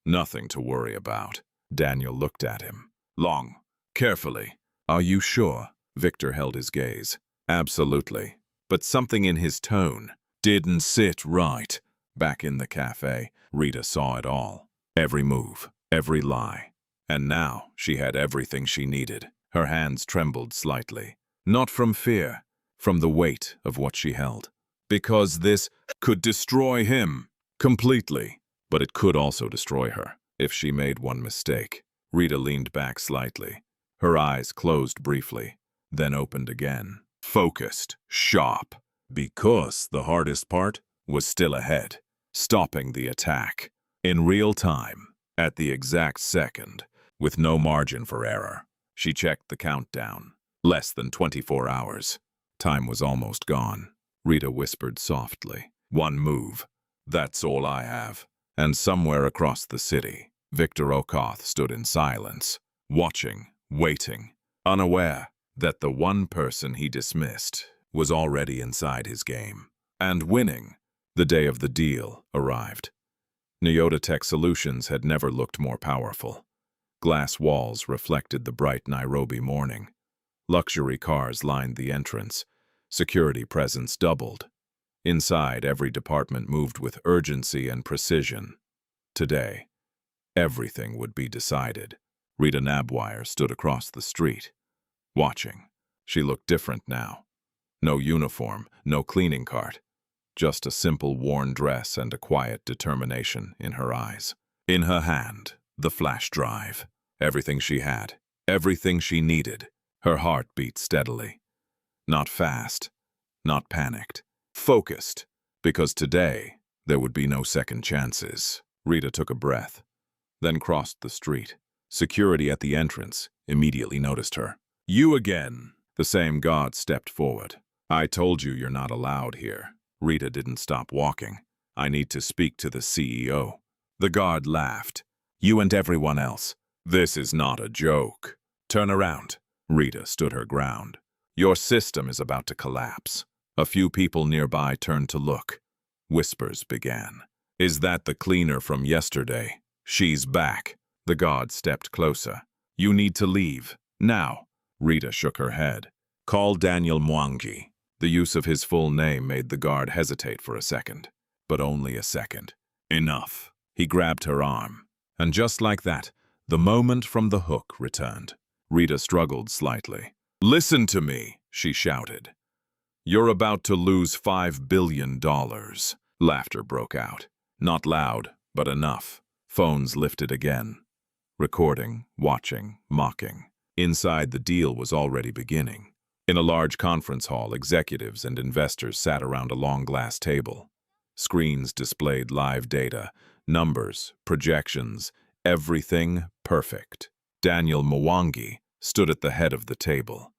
Nothing to worry about. Daniel looked at him. Long, carefully. Are you sure? Victor held his gaze. Absolutely. But something in his tone didn't sit right. Back in the cafe, Rita saw it all. Every move, every lie. And now she had everything she needed. Her hands trembled slightly. Not from fear, from the weight of what she held. Because this could destroy him completely. But it could also destroy her if she made one mistake. Rita leaned back slightly. Her eyes closed briefly, then opened again. Focused, sharp. Because the hardest part was still ahead. Stopping the attack. In real time, at the exact second, with no margin for error. She checked the countdown. Less than 24 hours. Time was almost gone. Rita whispered softly. One move. That's all I have. And somewhere across the city, Victor Okoth stood in silence, watching, waiting, unaware that the one person he dismissed was already inside his game. And winning. The day of the deal arrived. Nyota Tech Solutions had never looked more powerful. Glass walls reflected the bright Nairobi morning. Luxury cars lined the entrance. Security presence doubled. Inside, every department moved with urgency and precision. Today, everything would be decided. Rita Nabwire stood across the street, watching. She looked different now. No uniform, no cleaning cart. Just a simple worn dress and a quiet determination in her eyes. In her hand, The flash drive. Everything she had. Everything she needed. Her heart beat steadily. Not fast. Not panicked. Focused. Because today, there would be no second chances. Rita took a breath, then crossed the street. Security at the entrance immediately noticed her. "You again." The same guard stepped forward. "I told you you're not allowed here." Rita didn't stop walking. "I need to speak to the CEO." The guard laughed. "You and everyone else. This is not a joke. Turn around." Rita stood her ground. "Your system is about to collapse." A few people nearby turned to look. Whispers began. "Is that the cleaner from yesterday? She's back." The guard stepped closer. "You need to leave. Now." Rita shook her head. "Call Daniel Mwangi." The use of his full name made the guard hesitate for a second. But only a second. "Enough." He grabbed her arm. And just like that, the moment from the hook returned. Rita struggled slightly. "Listen to me," she shouted. "You're about to lose $5 billion. Laughter broke out. Not loud, but enough. Phones lifted again. Recording, watching, mocking. Inside, the deal was already beginning. In a large conference hall, executives and investors sat around a long glass table. Screens displayed live data, numbers, projections, everything perfect. Daniel Mwangi stood at the head of the table.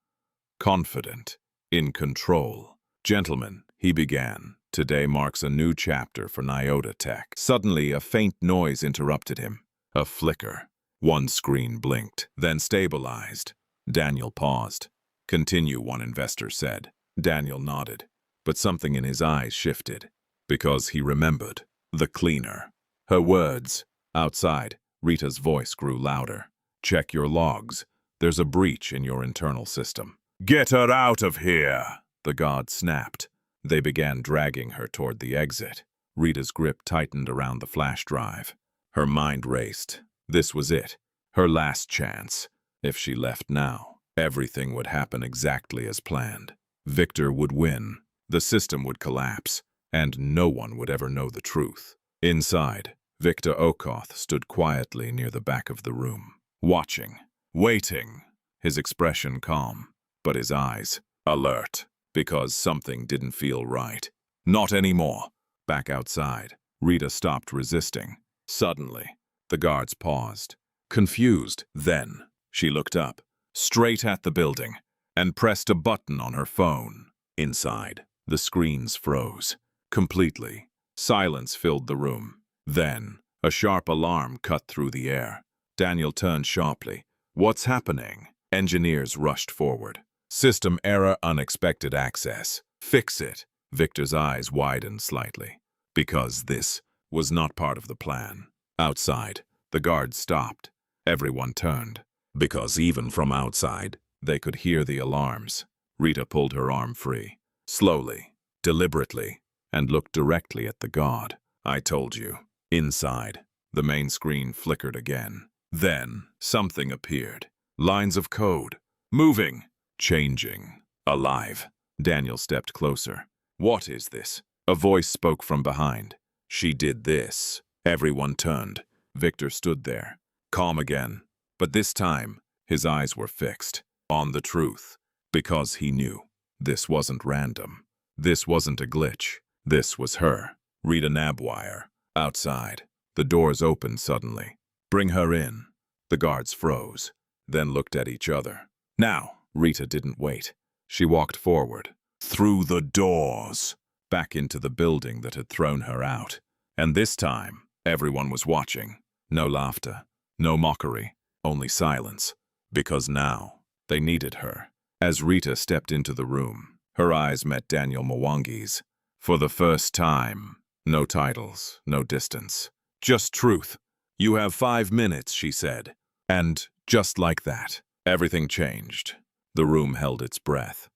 Confident, in control. "Gentlemen," he began, "today marks a new chapter for Nyota Tech." Suddenly, a faint noise interrupted him. A flicker. One screen blinked, then stabilized. Daniel paused. "Continue," one investor said. Daniel nodded, but something in his eyes shifted. Because he remembered. The cleaner. Her words. Outside, Rita's voice grew louder. "Check your logs. There's a breach in your internal system." "Get her out of here!" the guard snapped. They began dragging her toward the exit. Rita's grip tightened around the flash drive. Her mind raced. This was it. Her last chance. If she left now, everything would happen exactly as planned. Victor would win. The system would collapse. And no one would ever know the truth. Inside, Victor Okoth stood quietly near the back of the room. Watching. Waiting. His expression calm. But his eyes alert. Because something didn't feel right. Not anymore. Back outside, Rita stopped resisting. Suddenly, the guards paused. Confused. Then, she looked up, straight at the building, and pressed a button on her phone. Inside, the screens froze. Completely. Silence filled the room. Then, a sharp alarm cut through the air. Daniel turned sharply. "What's happening?" Engineers rushed forward. "System error, unexpected access. Fix it." Victor's eyes widened slightly. Because this was not part of the plan. Outside, the guards stopped. Everyone turned. Because even from outside, they could hear the alarms. Rita pulled her arm free. Slowly, deliberately, and looked directly at the guard. "I told you." Inside, the main screen flickered again. Then, something appeared. Lines of code. Moving. Changing. Alive. Daniel stepped closer. "What is this?" A voice spoke from behind. "She did this." Everyone turned. Victor stood there, calm again. But this time, his eyes were fixed. On the truth. Because he knew. This wasn't random. This wasn't a glitch. This was her. Rita Nabwire. Outside. The doors opened suddenly. "Bring her in." The guards froze, then looked at each other. "Now." Rita didn't wait. She walked forward. Through the doors. Back into the building that had thrown her out. And this time, everyone was watching. No laughter. No mockery. Only silence. Because now, they needed her. As Rita stepped into the room, her eyes met Daniel Mwangi's. For the first time. No titles, no distance. Just truth. "You have 5 minutes," she said. And just like that, everything changed. The room held its breath.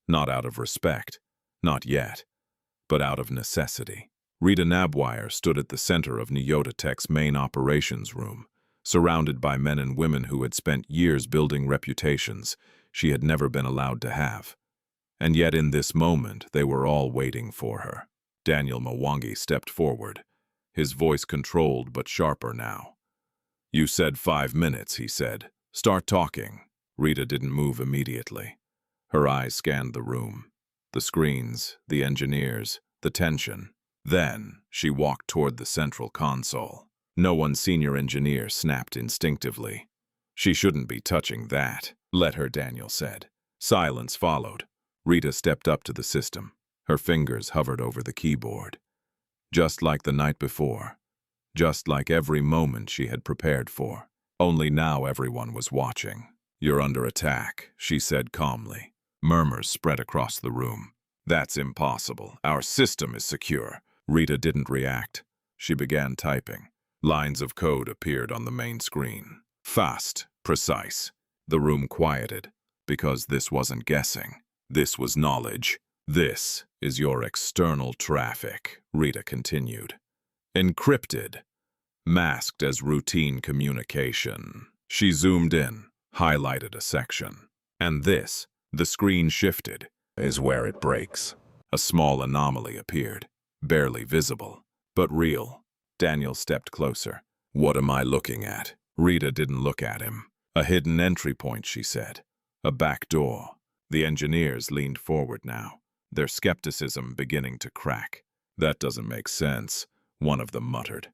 Not out of respect. Not yet. But out of necessity. Rita Nabwire stood at the center of Nyota Tech's main operations room, surrounded by men and women who had spent years building reputations she had never been allowed to have. And yet in this moment, they were all waiting for her. Daniel Mwangi stepped forward, his voice controlled but sharper now. You said 5 minutes, he said. Start talking. Rita didn't move immediately. Her eyes scanned the room. The screens, the engineers, the tension. Then she walked toward the central console. No one senior engineer snapped instinctively. She shouldn't be touching that. Let her, Daniel said. Silence followed. Rita stepped up to the system. Her fingers hovered over the keyboard. Just like the night before. Just like every moment she had prepared for. Only now everyone was watching. You're under attack, she said calmly. Murmurs spread across the room. That's impossible. Our system is secure. Rita didn't react. She began typing. Lines of code appeared on the main screen. Fast, precise. The room quieted, because this wasn't guessing. This was knowledge. This is your external traffic, Rita continued. Encrypted. Masked as routine communication. She zoomed in, highlighted a section. And this, the screen shifted, is where it breaks. A small anomaly appeared, barely visible, but real. Daniel stepped closer. What am I looking at? Rita didn't look at him. A hidden entry point, she said. A back door. The engineers leaned forward now, their skepticism beginning to crack. That doesn't make sense, one of them muttered.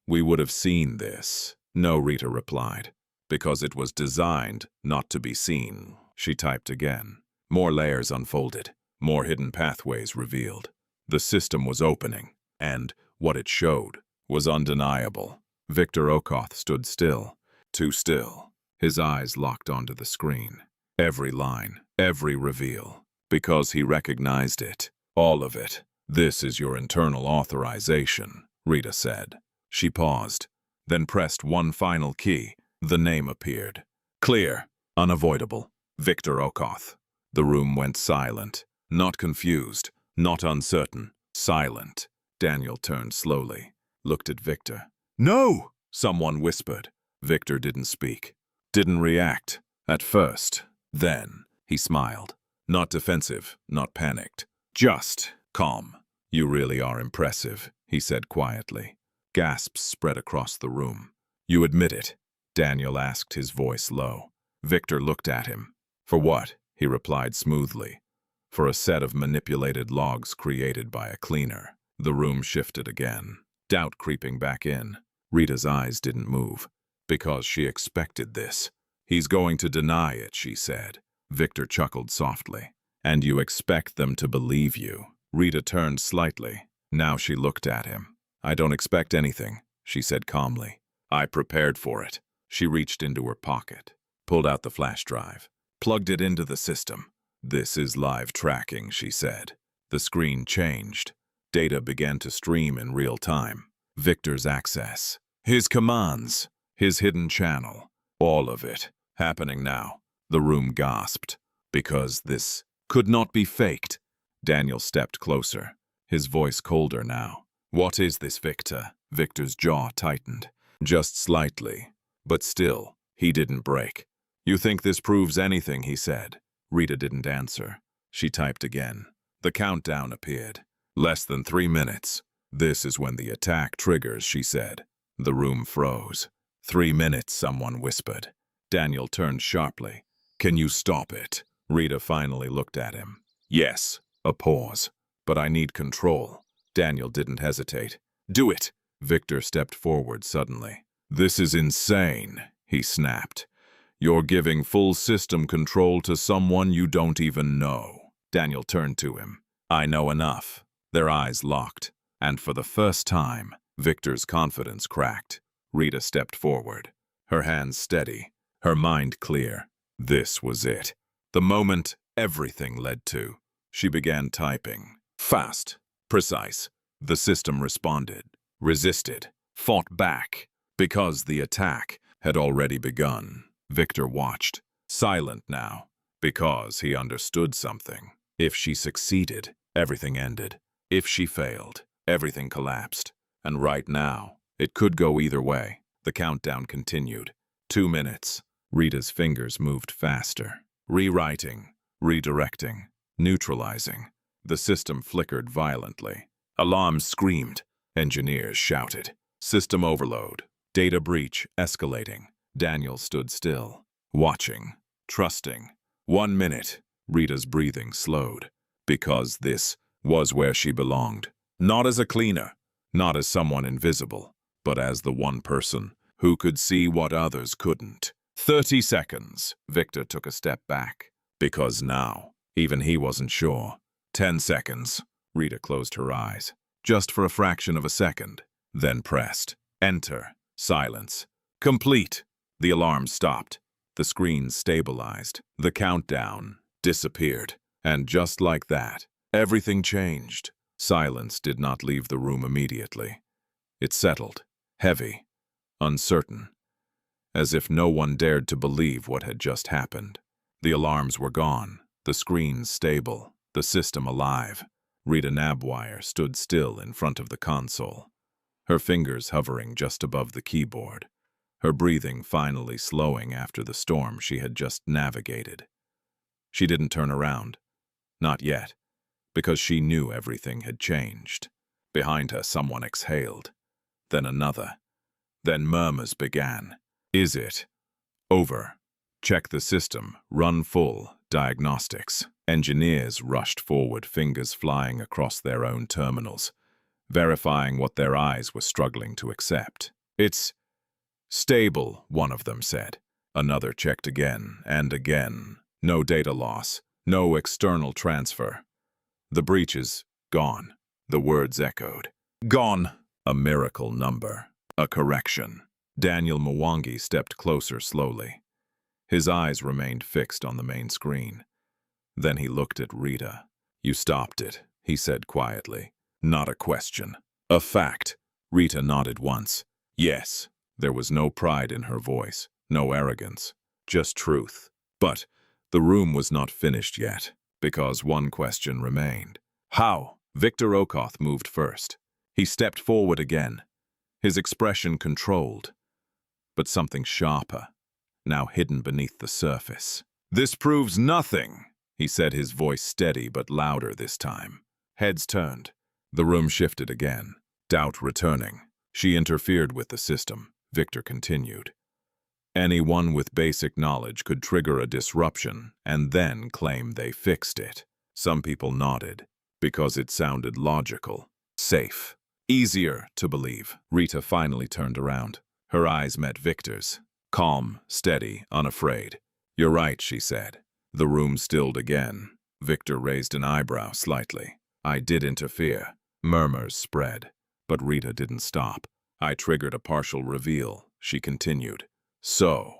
We would have seen this. No, Rita replied, because it was designed not to be seen. She typed again. More layers unfolded, more hidden pathways revealed. The system was opening, and what it showed was undeniable. Victor Okoth stood still, too still, his eyes locked onto the screen. Every line, every reveal, because he recognized it, all of it. This is your internal authorization, Rita said. She paused, then pressed one final key. The name appeared. Clear, unavoidable, Victor Okoth. The room went silent, not confused, not uncertain, silent. Daniel turned slowly, looked at Victor. No! Someone whispered. Victor didn't speak, didn't react, at first. Then, he smiled. Not defensive, not panicked, just calm. You really are impressive, he said quietly. Gasps spread across the room. You admit it? Daniel asked, his voice low. Victor looked at him. For what? He replied smoothly. For a set of manipulated logs created by a cleaner. The room shifted again, doubt creeping back in. Rita's eyes didn't move, because she expected this. He's going to deny it, she said. Victor chuckled softly. And you expect them to believe you? Rita turned slightly. Now she looked at him. I don't expect anything, she said calmly. I prepared for it. She reached into her pocket, pulled out the flash drive, plugged it into the system. This is live tracking, she said. The screen changed. Data began to stream in real time. Victor's access, his commands, his hidden channel, all of it, happening now. The room gasped, because this could not be faked. Daniel stepped closer, his voice colder now. What is this, Victor? Victor's jaw tightened, just slightly, but still, he didn't break. You think this proves anything, he said. Rita didn't answer. She typed again. The countdown appeared. Less than 3 minutes. This is when the attack triggers, she said. The room froze. 3 minutes, someone whispered. Daniel turned sharply. Can you stop it? Rita finally looked at him. Yes. A pause. But I need control. Daniel didn't hesitate. Do it. Victor stepped forward suddenly. This is insane, he snapped. You're giving full system control to someone you don't even know. Daniel turned to him. I know enough. Their eyes locked. And for the first time, Victor's confidence cracked. Rita stepped forward, her hands steady, her mind clear. This was it. The moment everything led to. She began typing. Fast, precise. The system responded, resisted, fought back, because the attack had already begun. Victor watched, silent now, because he understood something. If she succeeded, everything ended. If she failed, everything collapsed. And right now, it could go either way. The countdown continued. 2 minutes. Rita's fingers moved faster. Rewriting, redirecting, neutralizing. The system flickered violently. Alarms screamed. Engineers shouted. System overload. Data breach escalating. Daniel stood still, watching, trusting. 1 minute. Rita's breathing slowed, because this was where she belonged. Not as a cleaner, not as someone invisible, but as the one person who could see what others couldn't. 30 seconds. Victor took a step back, because now, even he wasn't sure. 10 seconds. Rita closed her eyes, just for a fraction of a second, then pressed enter. Silence. Complete. The alarm stopped. The screen stabilized. The countdown disappeared. And just like that, everything changed. Silence did not leave the room immediately. It settled, heavy, uncertain, as if no one dared to believe what had just happened. The alarms were gone, the screens stable, the system alive. Rita Nabwire stood still in front of the console, her fingers hovering just above the keyboard, her breathing finally slowing after the storm she had just navigated. She didn't turn around. Not yet, because she knew everything had changed. Behind her, someone exhaled, then another. Then murmurs began. Is it over? Check the system. Run full diagnostics. Engineers rushed forward, fingers flying across their own terminals, verifying what their eyes were struggling to accept. It's stable, one of them said. Another checked again and again. No data loss, no external transfer. The breach is gone. The words echoed. Gone! A miracle number. A correction. Daniel Mwangi stepped closer slowly. His eyes remained fixed on the main screen. Then he looked at Rita. You stopped it, he said quietly. Not a question. A fact. Rita nodded once. Yes. There was no pride in her voice, no arrogance, just truth. But the room was not finished yet, because one question remained. How? Victor Okoth moved first. He stepped forward again, his expression controlled, but something sharper, now hidden beneath the surface. This proves nothing, he said, his voice steady but louder this time. Heads turned. The room shifted again, doubt returning. She interfered with the system, Victor continued. Anyone with basic knowledge could trigger a disruption and then claim they fixed it. Some people nodded, because it sounded logical, safe, easier to believe. Rita finally turned around. Her eyes met Victor's, calm, steady, unafraid. You're right, she said. The room stilled again. Victor raised an eyebrow slightly. I did interfere. Murmurs spread, but Rita didn't stop. I triggered a partial reveal, she continued. So,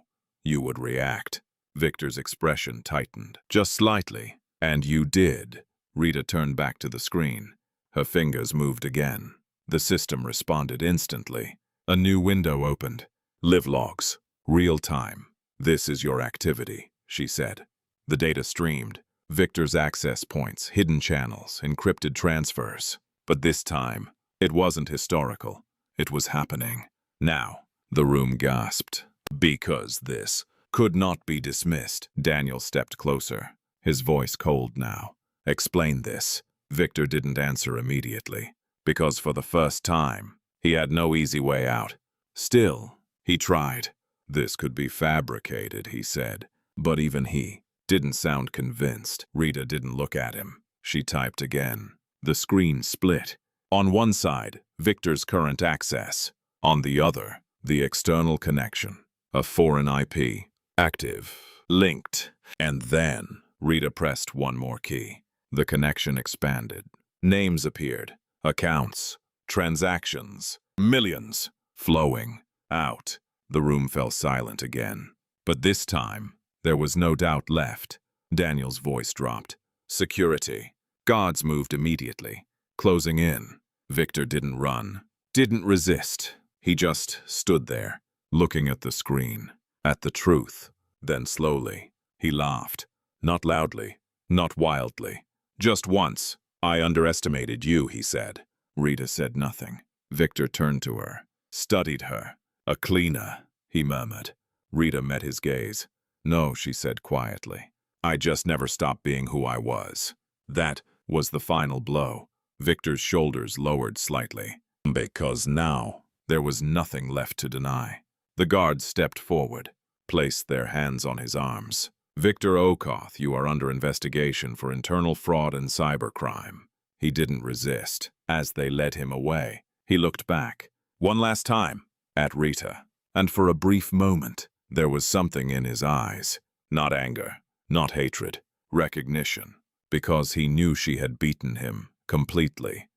you would react. Victor's expression tightened, just slightly. And you did. Rita turned back to the screen. Her fingers moved again. The system responded instantly. A new window opened. Live logs. Real time. This is your activity, she said. The data streamed. Victor's access points, hidden channels, encrypted transfers. But this time, it wasn't historical. It was happening. Now, the room gasped. Because this could not be dismissed. Daniel stepped closer, his voice cold now. Explain this. Victor didn't answer immediately, because for the first time, he had no easy way out. Still, he tried. This could be fabricated, he said, but even he didn't sound convinced. Rita didn't look at him. She typed again. The screen split. On one side, Victor's current access. On the other, the external connection. A foreign IP. Active. Linked. And then, Rita pressed one more key. The connection expanded. Names appeared. Accounts. Transactions. Millions. Flowing. Out. The room fell silent again. But this time, there was no doubt left. Daniel's voice dropped. Security. Guards moved immediately, closing in. Victor didn't run, didn't resist. He just stood there, looking at the screen, at the truth. Then slowly, he laughed. Not loudly, not wildly. Just once. I underestimated you, he said. Rita said nothing. Victor turned to her, studied her. A cleaner, he murmured. Rita met his gaze. No, she said quietly. I just never stopped being who I was. That was the final blow. Victor's shoulders lowered slightly. Because now, There was nothing left to deny. The guards stepped forward, placed their hands on his arms. "Victor Okoth, you are under investigation for internal fraud and cybercrime." He didn't resist. As they led him away, he looked back, one last time, at Rita. And for a brief moment, there was something in his eyes. Not anger, not hatred, recognition. Because he knew she had beaten him completely.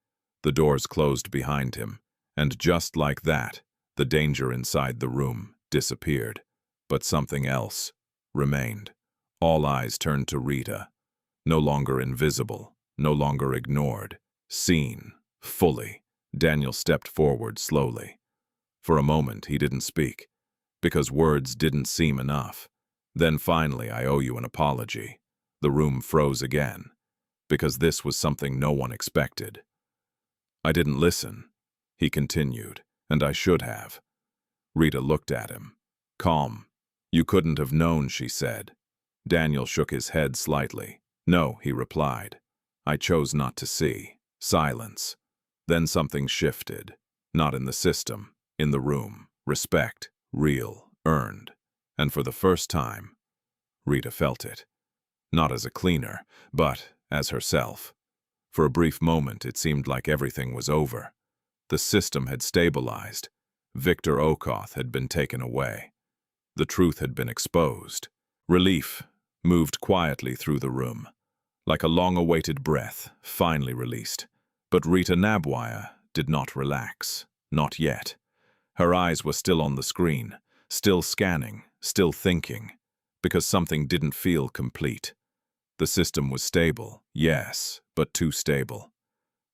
The doors closed behind him, and just like that, the danger inside the room disappeared. But something else remained. All eyes turned to Rita. No longer invisible, no longer ignored. Seen, fully. Daniel stepped forward slowly. For a moment, he didn't speak, because words didn't seem enough. Then finally, "I owe you an apology." The room froze again, because this was something no one expected. "I didn't listen," he continued, "and I should have." Rita looked at him, calm. "You couldn't have known," she said. Daniel shook his head slightly. "No," he replied. "I chose not to see." Silence. Then something shifted. Not in the system, in the room. Respect, real, earned. And for the first time, Rita felt it. Not as a cleaner, but as herself. For a brief moment, it seemed like everything was over. The system had stabilized. Victor Okoth had been taken away. The truth had been exposed. Relief moved quietly through the room, like a long-awaited breath, finally released. But Rita Nabwire did not relax. Not yet. Her eyes were still on the screen, still scanning, still thinking, because something didn't feel complete. The system was stable, yes, but too stable.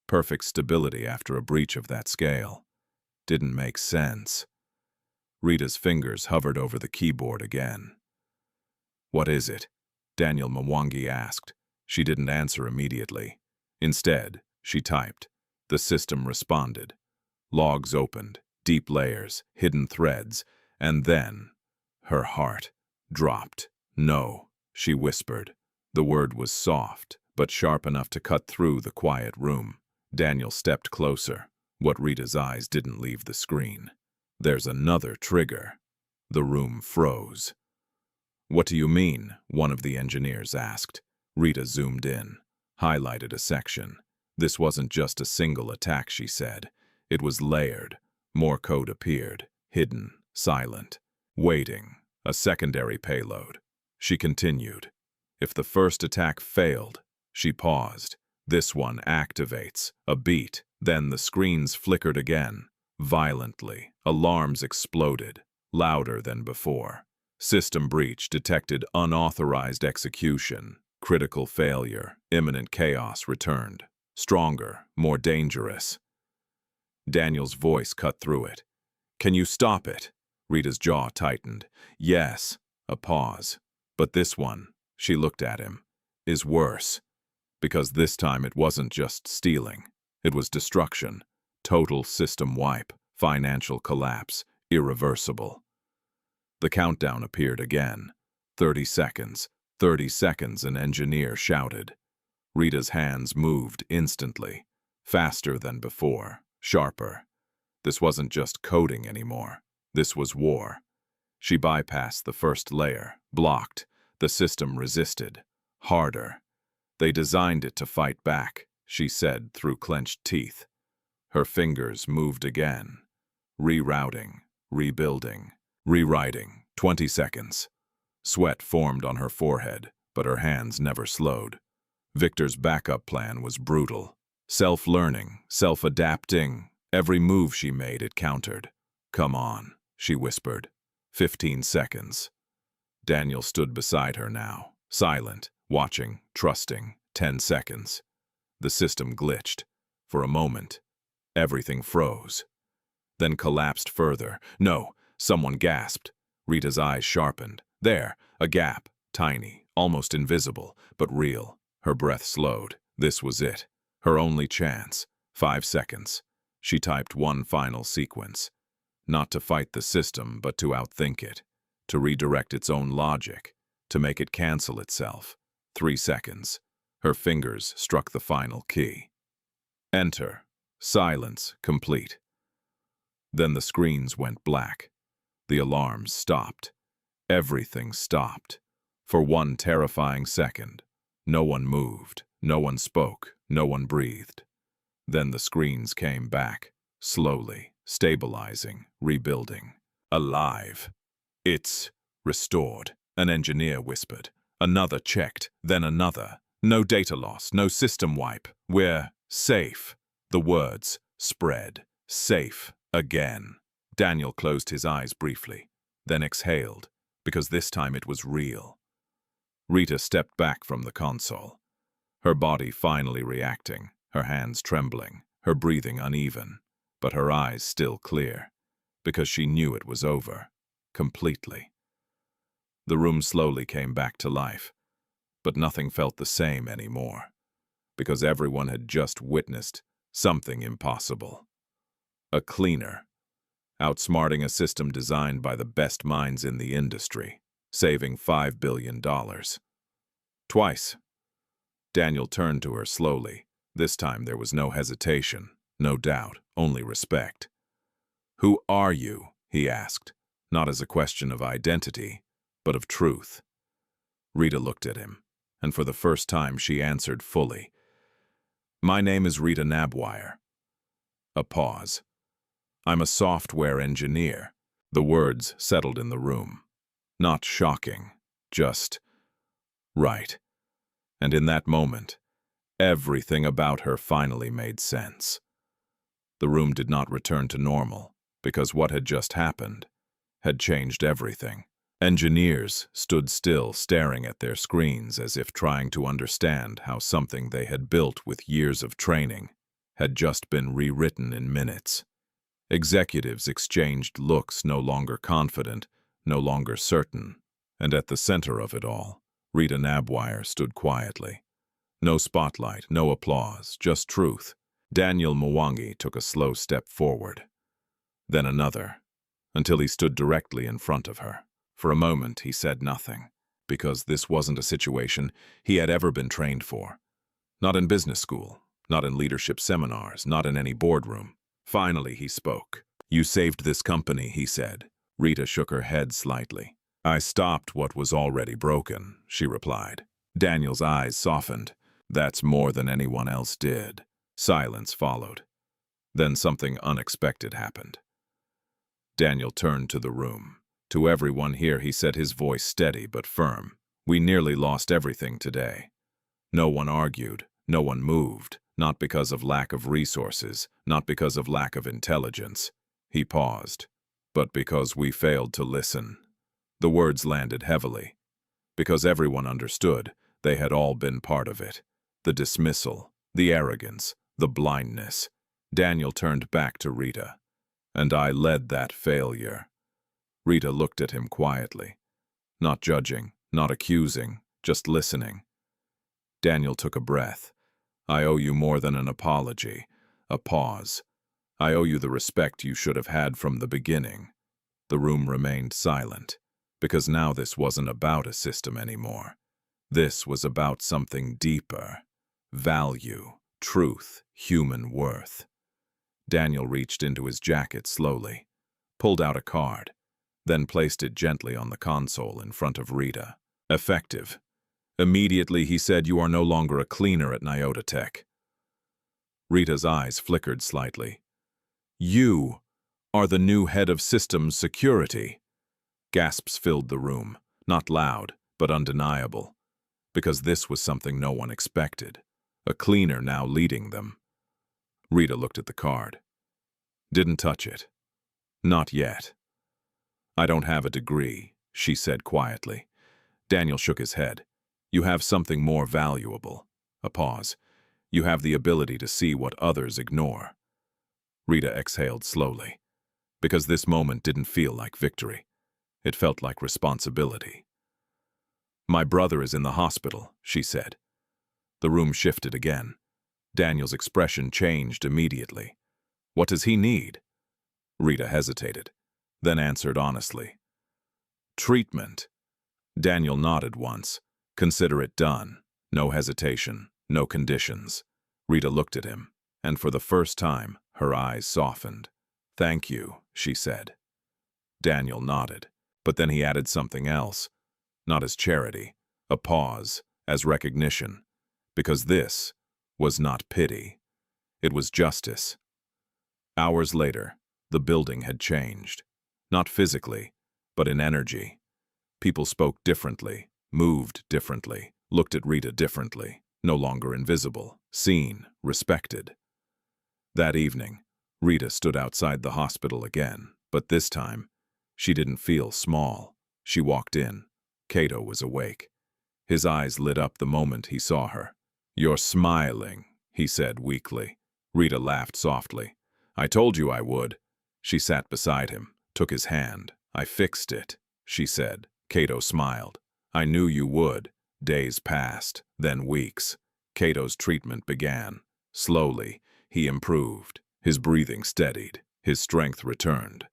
Perfect stability after a breach of that scale. Didn't make sense. Rita's fingers hovered over the keyboard again. "What is it?" Daniel Mwangi asked. She didn't answer immediately. Instead, she typed. The system responded. Logs opened, deep layers, hidden threads, and then her heart dropped. "No," she whispered. The word was soft, but sharp enough to cut through the quiet room. Daniel stepped closer. What Rita's eyes didn't leave the screen. "There's another trigger." The room froze. "What do you mean?" one of the engineers asked. Rita zoomed in, highlighted a section. This wasn't just a single attack, she said. It was layered. More code appeared, hidden, silent, waiting, a secondary payload. She continued. If the first attack failed, she paused. This one activates, a beat. Then the screens flickered again, violently. Alarms exploded, louder than before. System breach detected, unauthorized execution. Critical failure, imminent chaos returned. Stronger, more dangerous. Daniel's voice cut through it. "Can you stop it?" Rita's jaw tightened. "Yes." A pause. "But this one," she looked at him, "is worse. Because this time it wasn't just stealing. It was destruction. Total system wipe. Financial collapse. Irreversible." The countdown appeared again. 30 seconds. 30 seconds, an engineer shouted. Rita's hands moved instantly. Faster than before. Sharper. This wasn't just coding anymore. This was war. She bypassed the first layer. Blocked. The system resisted. Harder. "They designed it to fight back," she said through clenched teeth. Her fingers moved again. Rerouting. Rebuilding. Rewriting. 20 seconds. Sweat formed on her forehead, but her hands never slowed. Victor's backup plan was brutal. Self-learning, self-adapting. Every move she made, it countered. "Come on," she whispered. 15 seconds. Daniel stood beside her now, silent, watching, trusting. 10 seconds. The system glitched. For a moment, everything froze. Then collapsed further. "No," someone gasped. Rita's eyes sharpened. There, a gap, tiny, almost invisible, but real. Her breath slowed. This was it. Her only chance. 5 seconds. She typed one final sequence. Not to fight the system, but to outthink it. To redirect its own logic. To make it cancel itself. 3 seconds. Her fingers struck the final key. Enter. Silence complete. Then the screens went black. The alarms stopped. Everything stopped. For one terrifying second. No one moved, no one spoke, no one breathed. Then the screens came back, slowly, stabilizing, rebuilding. Alive. It's restored, an engineer whispered. Another checked, then another. No data loss, no system wipe. We're safe. The words spread. Safe again. Daniel closed his eyes briefly, then exhaled, because this time it was real. Rita stepped back from the console, her body finally reacting, her hands trembling, her breathing uneven, but her eyes still clear, because she knew it was over, completely. The room slowly came back to life, but nothing felt the same anymore, because everyone had just witnessed something impossible. A cleaner, outsmarting a system designed by the best minds in the industry, saving $5 billion. Twice. Daniel turned to her slowly. This time there was no hesitation, no doubt, only respect. "Who are you?" he asked, not as a question of identity, but of truth. Rita looked at him, and for the first time she answered fully. "My name is Rita Nabwire." A pause. "I'm a software engineer." The words settled in the room. Not shocking, just right. And in that moment, everything about her finally made sense. The room did not return to normal, because what had just happened had changed everything. Engineers stood still, staring at their screens as if trying to understand how something they had built with years of training had just been rewritten in minutes. Executives exchanged looks, no longer confident, no longer certain, and at the center of it all, Rita Nabwire stood quietly. No spotlight, no applause, just truth. Daniel Mwangi took a slow step forward, then another, until he stood directly in front of her. For a moment, he said nothing, because this wasn't a situation he had ever been trained for. Not in business school, not in leadership seminars, not in any boardroom. Finally, he spoke. "You saved this company," he said. Rita shook her head slightly. "I stopped what was already broken," she replied. Daniel's eyes softened. "That's more than anyone else did." Silence followed. Then something unexpected happened. Daniel turned to the room. To everyone here, he said, his voice steady but firm. "We nearly lost everything today." No one argued, no one moved, not because of lack of resources, not because of lack of intelligence. He paused, but because we failed to listen. The words landed heavily, because everyone understood they had all been part of it. The dismissal, the arrogance, the blindness. Daniel turned back to Rita. "And I led that failure." Rita looked at him quietly, not judging, not accusing, just listening. Daniel took a breath. "I owe you more than an apology." A pause. "I owe you the respect you should have had from the beginning." The room remained silent, because now this wasn't about a system anymore. This was about something deeper. Value, truth, human worth. Daniel reached into his jacket slowly, pulled out a card, then placed it gently on the console in front of Rita. "Effective." Immediately he said, "You are no longer a cleaner at Nyota Tech." Rita's eyes flickered slightly. "You are the new head of systems security." Gasps filled the room, not loud, but undeniable, because this was something no one expected. A cleaner now leading them. Rita looked at the card. Didn't touch it. "Not yet." "I don't have a degree," she said quietly. Daniel shook his head. "You have something more valuable." A pause. "You have the ability to see what others ignore." Rita exhaled slowly, because this moment didn't feel like victory. It felt like responsibility. "My brother is in the hospital," she said. The room shifted again. Daniel's expression changed immediately. "What does he need?" Rita hesitated, then answered honestly. "Treatment." Daniel nodded once. "Consider it done." No hesitation, no conditions. Rita looked at him, and for the first time, her eyes softened. "Thank you," she said. Daniel nodded, but then he added something else, not as charity, a pause, as recognition, because this was not pity. It was justice. Hours later, the building had changed. Not physically, but in energy. People spoke differently, moved differently, looked at Rita differently, no longer invisible, seen, respected. That evening, Rita stood outside the hospital again, but this time, she didn't feel small. She walked in. Cato was awake. His eyes lit up the moment he saw her. "You're smiling," he said weakly. Rita laughed softly. "I told you I would." She sat beside him, took his hand. "I fixed it," she said. Cato smiled. "I knew you would." Days passed, then weeks. Cato's treatment began. Slowly, he improved. His breathing steadied. His strength returned.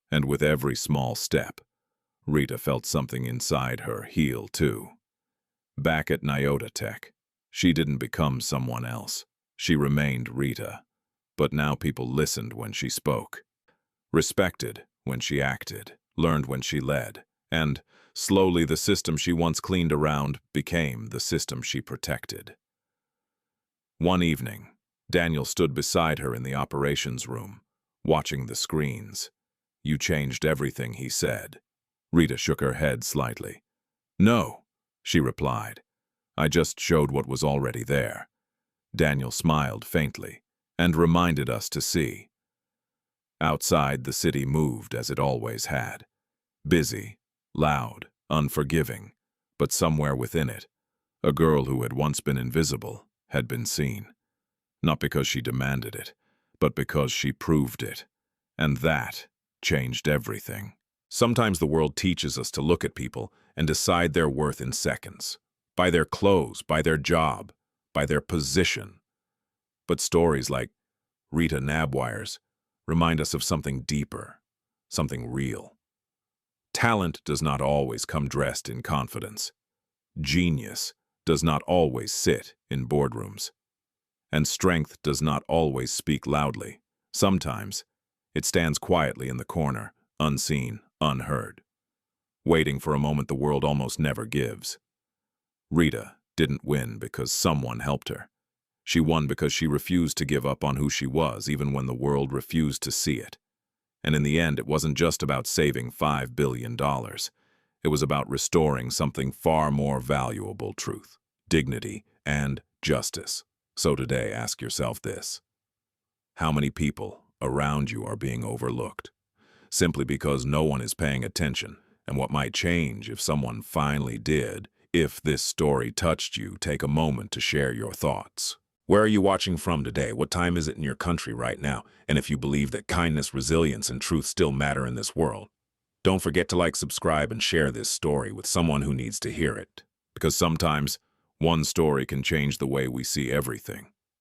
And with every small step, Rita felt something inside her heal too. Back at Nyota Tech, she didn't become someone else. She remained Rita. But now people listened when she spoke, respected when she acted, learned when she led, and slowly the system she once cleaned around became the system she protected. One evening, Daniel stood beside her in the operations room, watching the screens. "You changed everything," he said. Rita shook her head slightly. "No," she replied. "I just showed what was already there." Daniel smiled faintly and reminded us to see. Outside, the city moved as it always had. Busy, loud, unforgiving, but somewhere within it, a girl who had once been invisible had been seen. Not because she demanded it, but because she proved it. And that changed everything. Sometimes the world teaches us to look at people and decide their worth in seconds. By their clothes, by their job, by their position. But stories like Rita Nabwire's remind us of something deeper, something real. Talent does not always come dressed in confidence. Genius does not always sit in boardrooms. And strength does not always speak loudly. Sometimes it stands quietly in the corner, unseen, unheard, waiting for a moment the world almost never gives. Rita didn't win because someone helped her. She won because she refused to give up on who she was, even when the world refused to see it. And in the end, it wasn't just about saving $5 billion. It was about restoring something far more valuable: truth, dignity, and justice. So today, ask yourself this. How many people around you are being overlooked, simply because no one is paying attention? And what might change if someone finally did? If this story touched you, take a moment to share your thoughts. Where are you watching from today? What time is it in your country right now? And if you believe that kindness, resilience, and truth still matter in this world, don't forget to like, subscribe, and share this story with someone who needs to hear it. Because sometimes one story can change the way we see everything.